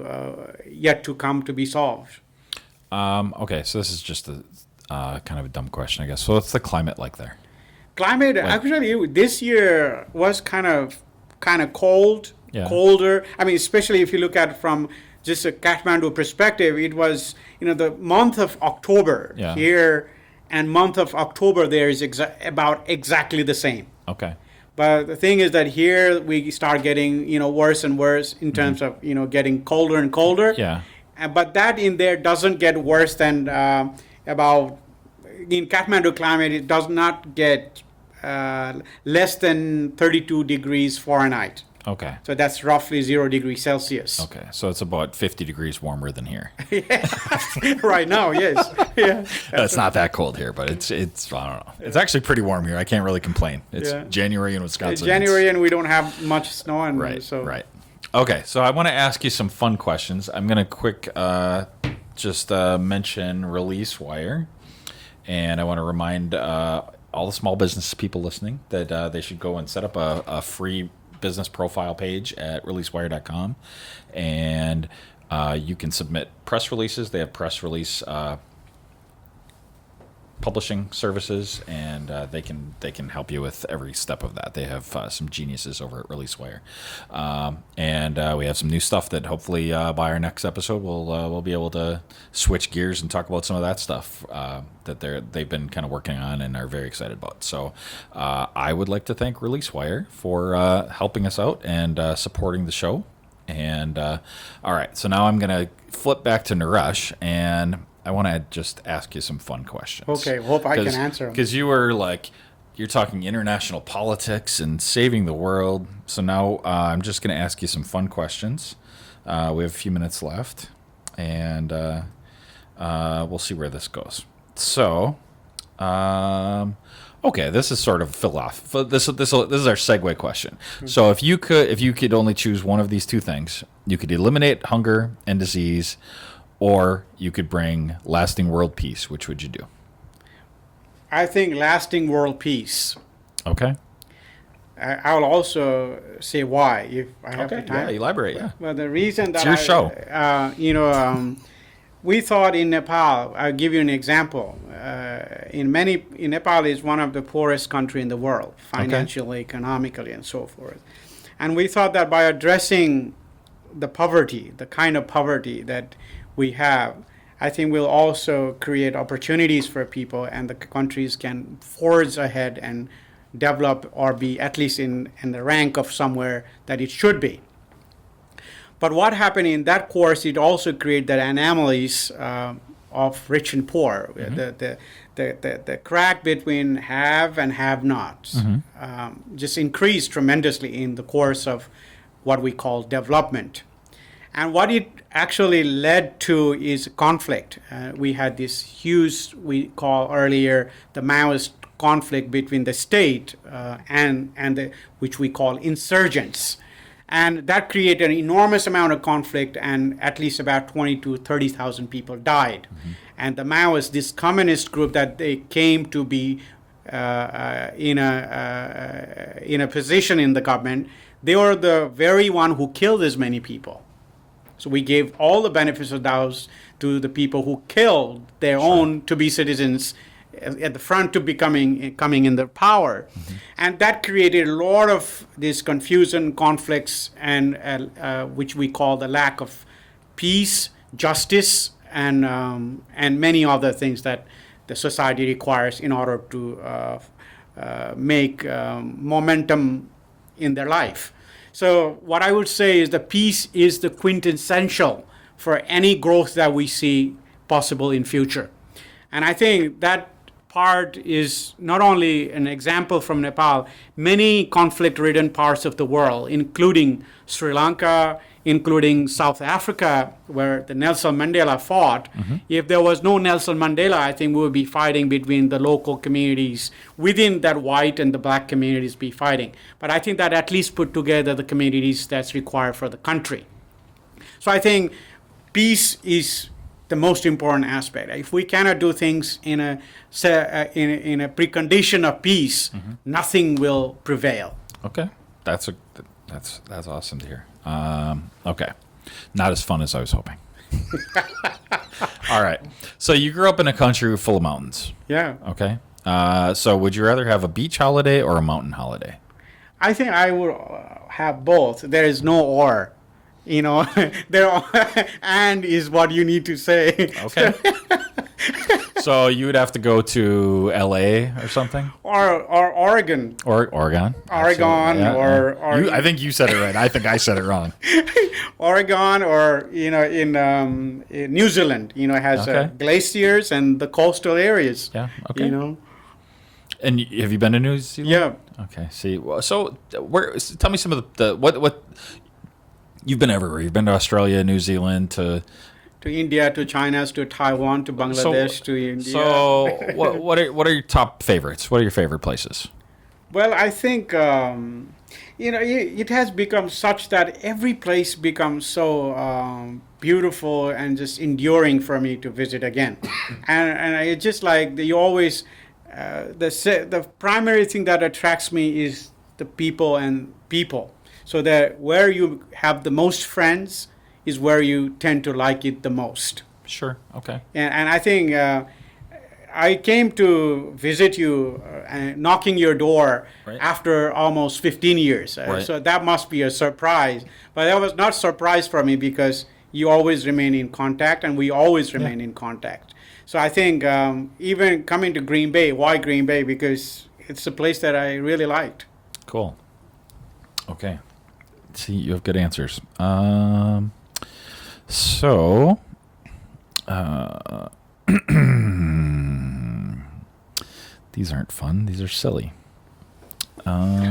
yet to come to be solved. Okay, so this is just a kind of a dumb question, I guess. So what's the climate like there? Climate, actually, this year was kind of cold, colder. I mean, especially if you look at it from just a Kathmandu perspective, it was, the month of October here and month of October there is about exactly the same. Okay. But the thing is that here we start getting, worse and worse in terms of, getting colder and colder. Yeah. But that in there doesn't get worse than about, in Kathmandu climate, it does not get less than 32 degrees Fahrenheit. Okay. So that's roughly 0 degrees Celsius. Okay, so it's about 50 degrees warmer than here. Right now, yes. Yeah. It's not that cold here, but it's I don't know. It's actually pretty warm here. I can't really complain. It's January in Wisconsin. January, and we don't have much snow. And Right, so. right. Okay, so I want to ask you some fun questions. I'm going to quick just mention Release Wire, and I want to remind all the small business people listening that they should go and set up a free business profile page at releasewire.com, and you can submit press releases. They have press release publishing services, and they can help you with every step of that. They have some geniuses over at ReleaseWire, and we have some new stuff that hopefully by our next episode we'll be able to switch gears and talk about some of that stuff that they've been kind of working on and are very excited about. So I would like to thank ReleaseWire for helping us out and supporting the show. And all right, so now I'm gonna flip back to Naresh, and I want to just ask you some fun questions. Okay, hope I can answer them. Because you're talking international politics and saving the world. So now I'm just going to ask you some fun questions. We have a few minutes left, and we'll see where this goes. So, okay, this is sort of philosophy. This is our segue question. Mm-hmm. So if you could only choose one of these two things, you could eliminate hunger and disease, or you could bring lasting world peace. Which would you do? I think lasting world peace. Okay. I will also say why if I have the time. Yeah, elaborate. Yeah. Well, the reason that it's your show. We thought in Nepal. I'll give you an example. Nepal is one of the poorest country in the world, financially, economically, and so forth. And we thought that by addressing the poverty, the kind of poverty that we have, I think will also create opportunities for people, and the countries can forge ahead and develop or be at least in the rank of somewhere that it should be. But what happened in that course, it also created the anomalies of rich and poor, the crack between have and have nots just increased tremendously in the course of what we call development. And what it actually led to is conflict. We had this huge, we call earlier the Maoist conflict between the state and which we call insurgents. And that created an enormous amount of conflict, and at least about 20 to 30,000 people died. Mm-hmm. And the Maoists, this communist group that they came to be in a position in the government, they were the very one who killed as many people. So we gave all the benefits of those to the people who killed their own to be citizens at the front to coming in their power. Mm-hmm. And that created a lot of this confusion, conflicts, and which we call the lack of peace, justice, and many other things that the society requires in order to make momentum in their life. So what I would say is the peace is the quintessential for any growth that we see possible in future. And I think that part is not only an example from Nepal, many conflict-ridden parts of the world, including Sri Lanka, including South Africa, where the Nelson Mandela fought. If there was no Nelson Mandela, I think we would be fighting between the local communities within that white and the black communities be fighting. But I think that at least put together the communities that's required for the country. So I think peace is the most important aspect. If we cannot do things in a precondition of peace, nothing will prevail. Okay, that's awesome to hear. Okay, not as fun as I was hoping. All right, so you grew up in a country full of mountains. Yeah. Okay, so would you rather have a beach holiday or a mountain holiday? I think I would have both. There is no or. And is what you need to say. Okay. So you would have to go to L.A. or something? Or Oregon. Or Oregon. Oregon, yeah, or I think you said it right. I think I said it wrong. Oregon, or in New Zealand, has glaciers and the coastal areas. Yeah. Okay. And have you been to New Zealand? Yeah. Okay. See, well, so tell me some of the what you've been everywhere. You've been to Australia, New Zealand, to India, to China, to Taiwan, to Bangladesh, to India. So what are your top favorites? What are your favorite places? Well, I think it has become such that every place becomes so beautiful and just enduring for me to visit again. and it's just like you always the primary thing that attracts me is the people. So that where you have the most friends is where you tend to like it the most. Sure. Okay. And I think I came to visit you knocking your door after almost 15 years. So that must be a surprise. But that was not a surprise for me because you always remain in contact and we always remain in contact. So I think even coming to Green Bay, why Green Bay? Because it's a place that I really liked. Cool. Okay. See, you have good answers. So, these aren't fun. These are silly.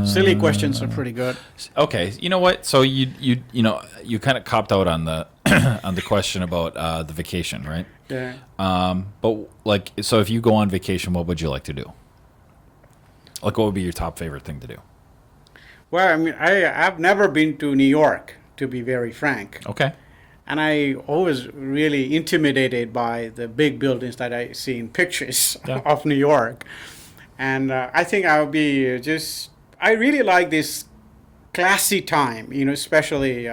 Silly questions are pretty good. Okay, you know what? So you kind of copped out on the on the question about the vacation, right? Yeah. But so if you go on vacation, what would you like to do? Like, what would be your top favorite thing to do? Well, I mean, I've never been to New York, to be very frank. Okay. And I always really intimidated by the big buildings that I see in pictures of New York. And I think I would be I really like this classy time, especially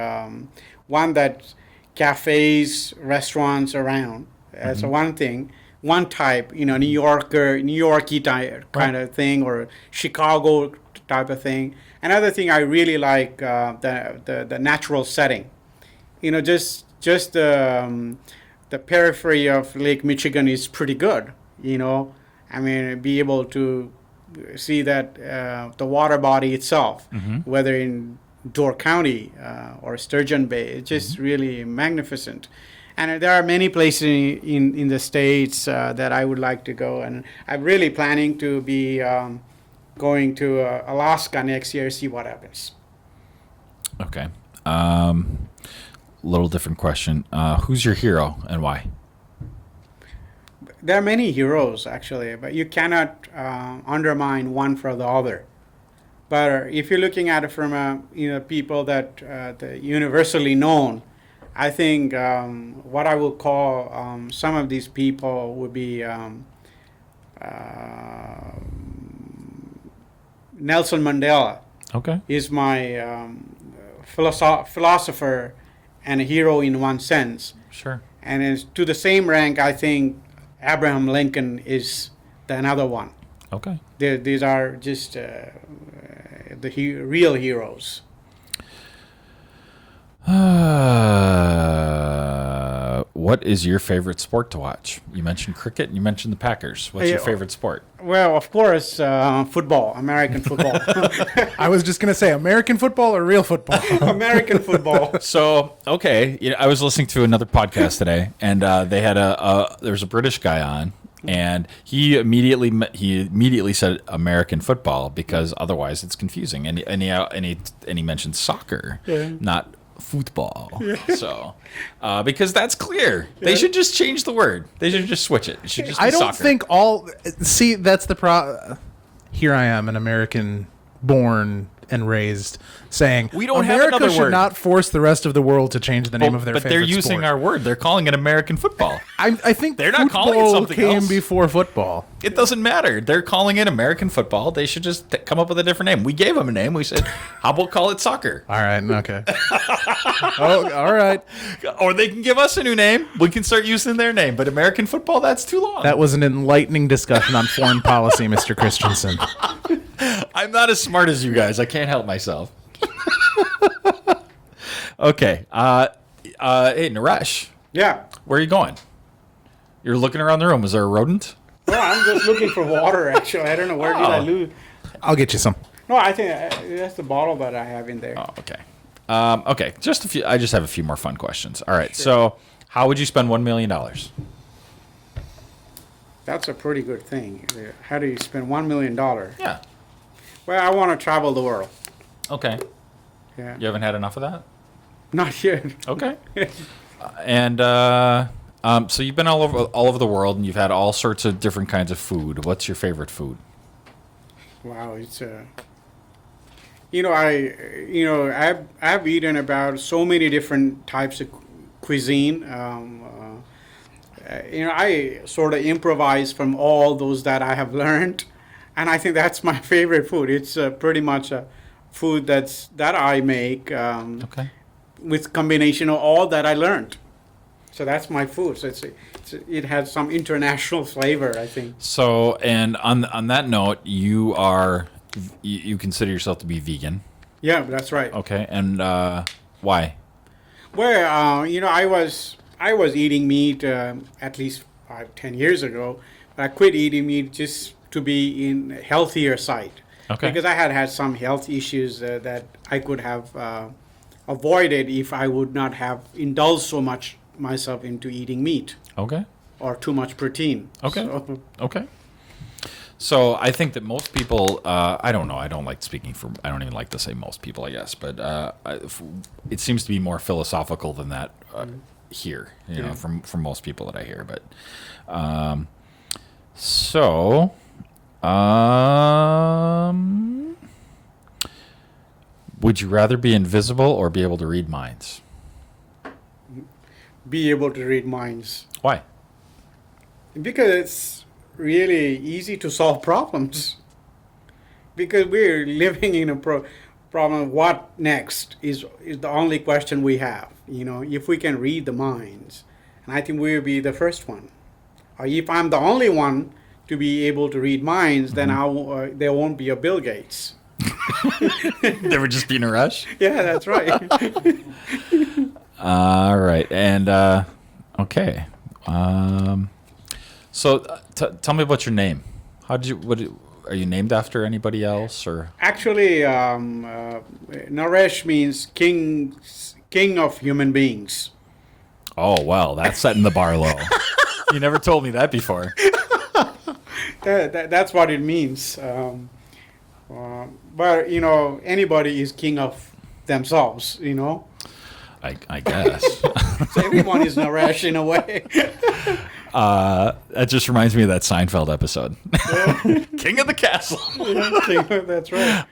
one that cafes, restaurants around. That's one thing. One type, New Yorky type kind of thing, or Chicago type of thing. Another thing I really like the natural setting. Just the periphery of Lake Michigan is pretty good. I mean, be able to see that the water body itself, whether in Door County or Sturgeon Bay, it's just really magnificent. And there are many places in the States that I would like to go, and I'm really planning to be going to Alaska next year, see what happens. Okay. Little different question. Who's your hero and why? There are many heroes, actually, but you cannot undermine one for the other. But if you're looking at it from people that universally known, I think what I will call some of these people would be Nelson Mandela. Okay. Is my philosopher and a hero in one sense. Sure. And to the same rank, I think Abraham Lincoln is another one. Okay. These are just real heroes. What is your favorite sport to watch? You mentioned cricket and you mentioned the Packers. What's your favorite sport? Well, of course, football, American football. I was just going to say American football or real football? American football. So, okay. I was listening to another podcast today, and they had there was a British guy on, And he immediately said American football because otherwise it's confusing. And he mentioned soccer, not football. So because that's clear, they should just change the word. They should just switch it. It should just be I don't soccer. think all. See, that's the Here I am, an American born and raised, saying We don't have America another should word. not force the rest of the world to change the name of their but favorite they're using sport. our word. They're calling it American football. I think They're not calling it football something came else. before football. It doesn't matter. They're calling it American football. They should just come up with a different name. We gave them a name. We said, how about call it soccer? All right, okay. Oh, all right. Or they can give us a new name. We can start using their name. But American football, that's too long. That was an enlightening discussion on foreign policy, Mr. Christensen. I'm not as smart as you guys. I can't help myself. Okay. Hey, Naresh, Yeah. where are you going? You're looking around the room. Is there a rodent? No, I'm just looking for water, actually. I don't know. Where did I lose? I'll get you some. No, I think that's the bottle that I have in there. Oh, okay. Okay, just a few. I just have a few more fun questions. All right. So, how would you spend $1 million? That's a pretty good thing. How do you spend $1 million? Yeah. Well, I want to travel the world. Okay. Yeah. You haven't had enough of that? Not yet. Okay. And so you've been all over the world, and you've had all sorts of different kinds of food. What's your favorite food? Wow, it's I've eaten about so many different types of cuisine. I sort of improvise from all those that I have learned, and I think that's my favorite food. It's pretty much a food that I make Okay. with combination of all that I learned. So that's my food. So it has some international flavor, I think. So, and on that note, you consider yourself to be vegan. Yeah, that's right. Okay. And why? Well, I was eating meat at least 5-10 years ago, but I quit eating meat just to be in healthier side. Okay. Because I had some health issues that I could have avoided if I would not have indulged so much myself into eating meat Okay. or too much protein. Okay. So, Okay. So I think that most people, I don't know, I don't even like to say most people, I guess, but it seems to be more philosophical than that here, from most people that I hear. But would you rather be invisible or be able to read minds? be able to read minds. Why? Because it's really easy to solve problems. Because we're living in a problem. What next is the only question we have. If we can read the minds, and I think we'll be the first one. Or if I'm the only one to be able to read minds, then there won't be a Bill Gates. There would just be Naresh? Yeah, that's right. All right, and okay. So tell me about your name. Are you named after anybody else, or? Actually, Naresh means king of human beings. Oh well, that's setting the bar low. You never told me that before. That's what it means. But anybody is king of themselves. I guess. So everyone is Naresh in a way. That just reminds me of that Seinfeld episode. King of the castle. That's right.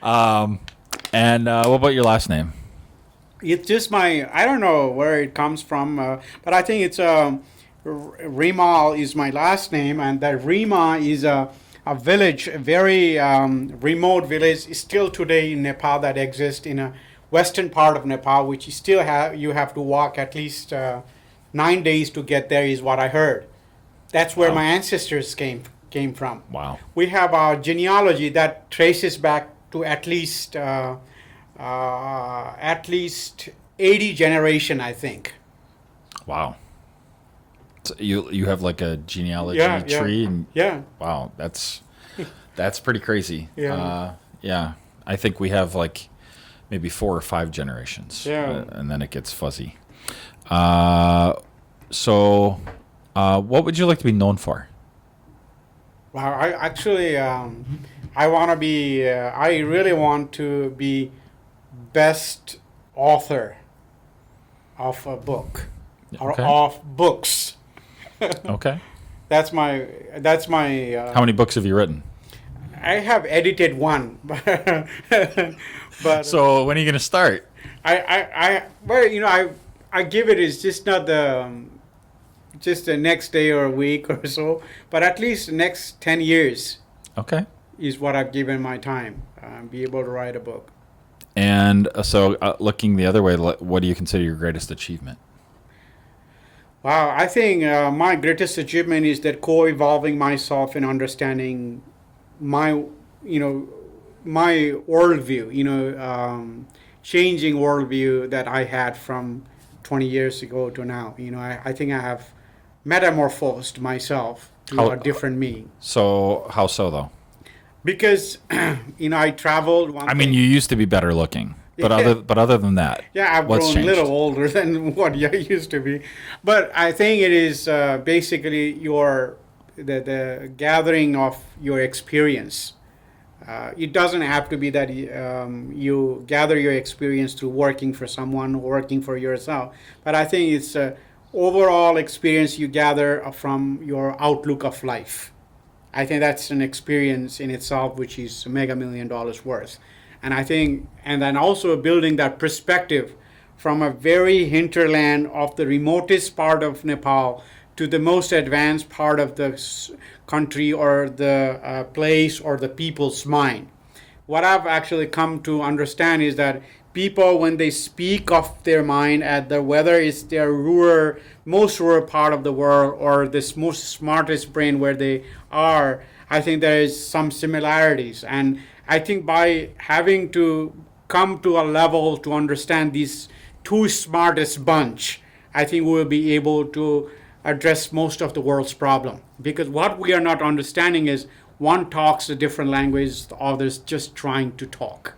And what about your last name? It's just I don't know where it comes from, but I think it's Rimal is my last name, and that Rima is a village, a very remote village, still today in Nepal, that exists in a western part of Nepal, which you have to walk at least 9 days to get there, is what I heard. That's where my ancestors came from. Wow. We have a genealogy that traces back to at least 80 generation, I think. Wow. So you have like a genealogy tree? Yeah. Wow, that's pretty crazy. Yeah. Yeah. I think we have like maybe 4 or 5 generations. Yeah. And then it gets fuzzy. So what would you like to be known for? Well, I actually, I want to be, I really want to be best author of a book or Okay. of books. Okay. That's my, How many books have you written? I have edited one, but So when are you going to start? well, I give it is just not just the next day or a week or so, but at least the next 10 years Okay. is what I've given my time, be able to write a book. And so looking the other way, what do you consider your greatest achievement? Wow, I think my greatest achievement is that co-evolving myself and understanding my, my worldview, changing worldview that I had from 20 years ago to now. I think I have metamorphosed myself to a different me. So how so though? Because, I traveled. I mean, you used to be better looking, but other than that, Yeah, I've what's grown changed? a little older than what I used to be, but I think it is basically the gathering of your experience. It doesn't have to be that you gather your experience through working for someone or working for yourself, but I think it's overall experience you gather from your outlook of life. I think that's an experience in itself which is mega $1 million worth. And I think, and then also building that perspective from a very hinterland of the remotest part of Nepal to the most advanced part of the country or the place or the people's mind. What I've actually come to understand is that people, when they speak of their mind at whether it's their most rural part of the world or this most smartest brain where they are, I think there is some similarities. And I think by having to come to a level to understand these two smartest bunch, I think we'll be able to address most of the world's problem. Because what we are not understanding is one talks a different language, the other's just trying to talk.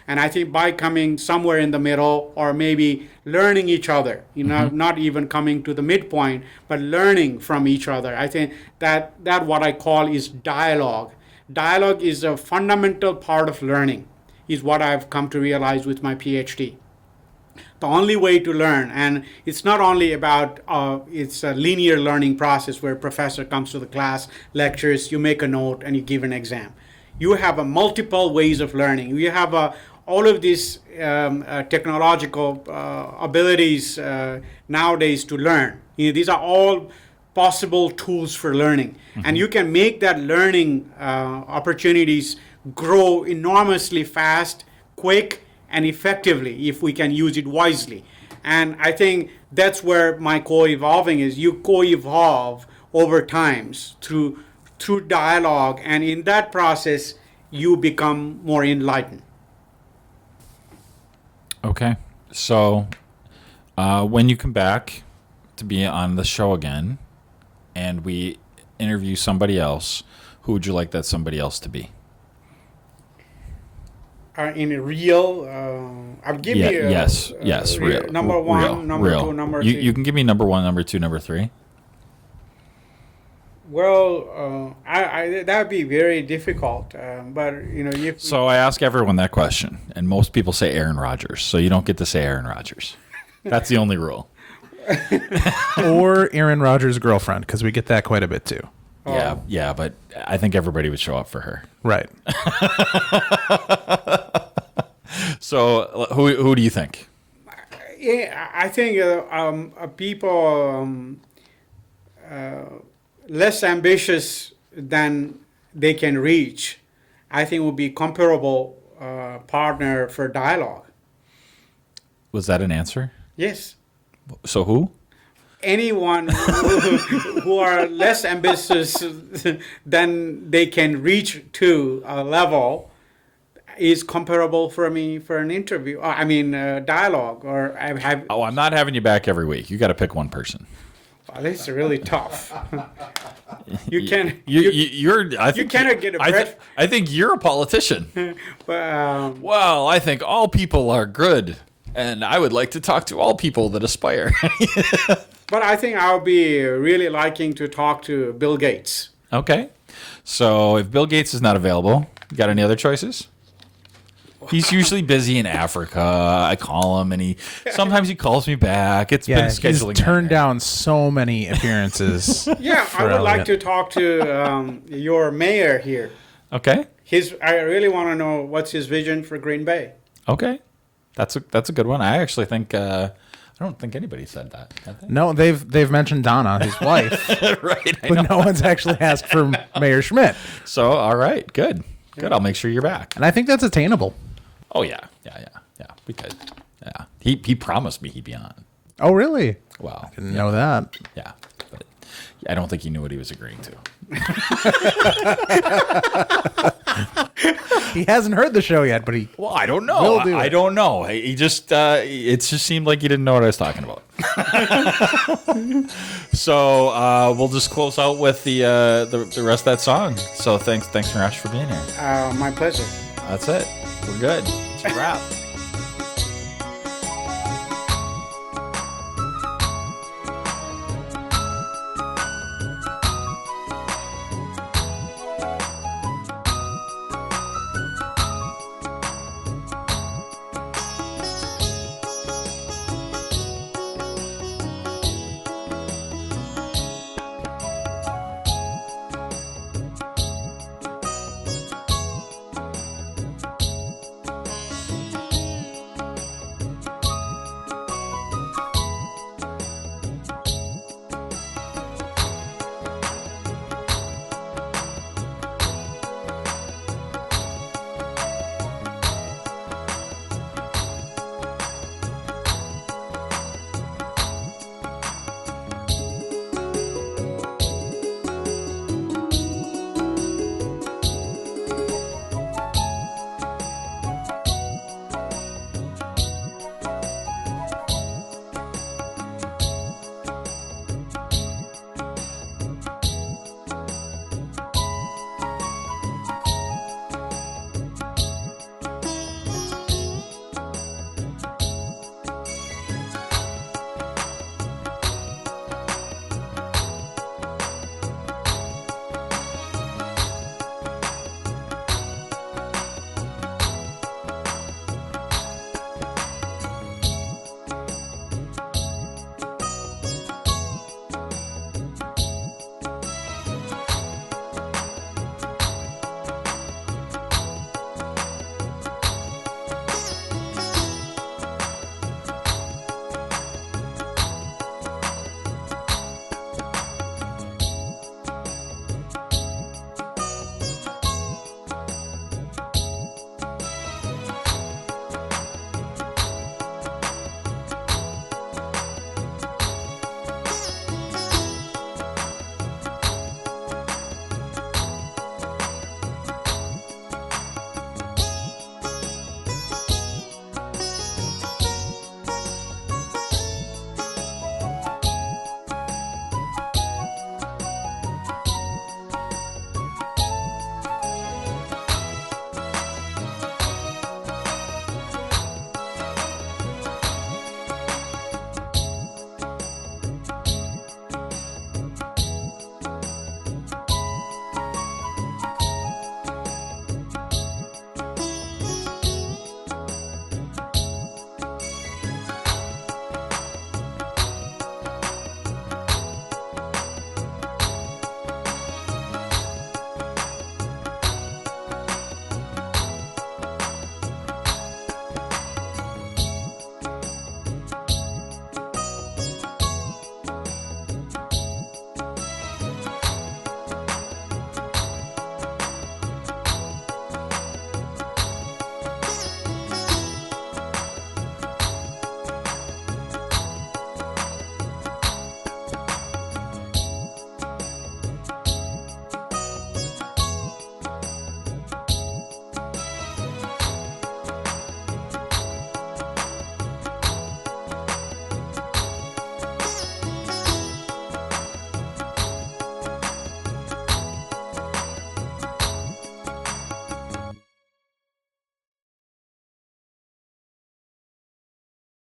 And I think by coming somewhere in the middle or maybe learning each other, not even coming to the midpoint, but learning from each other, I think that what I call is dialogue. Dialogue is a fundamental part of learning, is what I've come to realize with my PhD. The only way to learn, and it's not only about, it's a linear learning process where a professor comes to the class, lectures, you make a note, and you give an exam. You have multiple ways of learning. You have all of these technological abilities nowadays to learn. These are all possible tools for learning. And you can make that learning opportunities grow enormously fast, quick, and effectively if we can use it wisely. And I think that's where my co-evolving is. You co-evolve over times through dialogue, and in that process you become more enlightened. Okay. So when you come back to be on the show again and we interview somebody else, who would you like that somebody else to be? In a real, I'll give you yes, real. Number one, real, number real. two, number you, three. You can give me number one, number two, number three. Well, that would be very difficult. But if So I ask everyone that question, and most people say Aaron Rodgers. So you don't get to say Aaron Rodgers. That's the only rule. Or Aaron Rodgers' girlfriend, because we get that quite a bit too. Yeah, but I think everybody would show up for her. Right. So who do you think? yeah, I think people less ambitious than they can reach, I think would be comparable partner for dialogue. Was that an answer? Yes. So who? Anyone who are less ambitious than they can reach to a level is comparable for me for an interview. Dialogue. Or I have. Oh, I'm not having you back every week. You got to pick one person. Well, this is really tough. You can. You cannot get a breath. I think you're a politician. Well, I think all people are good, and I would like to talk to all people that aspire. But I think I'll be really liking to talk to Bill Gates. Okay. So if Bill Gates is not available, you got any other choices? He's usually busy in Africa. I call him, and sometimes he calls me back. It's been scheduling. He's turned down so many appearances. Yeah, I would like to talk to your mayor here. Okay. I really want to know what's his vision for Green Bay. Okay. That's a good one. I actually think I don't think anybody said that. Have they? No, they've mentioned Donna, his wife, Right. but no one's actually asked for Mayor Schmidt. So all right, good. I'll make sure you're back. And I think that's attainable. Oh yeah. We could. Yeah. He promised me he'd be on. Oh, really? Wow. Didn't know that. Yeah. But I don't think he knew what he was agreeing to. He hasn't heard the show yet, but he. Well, I don't know. Will do I it. don't know. He just it just seemed like he didn't know what I was talking about. So we'll just close out with the rest of that song. So thanks Naresh for being here. My pleasure. That's it. We're good. It's a wrap.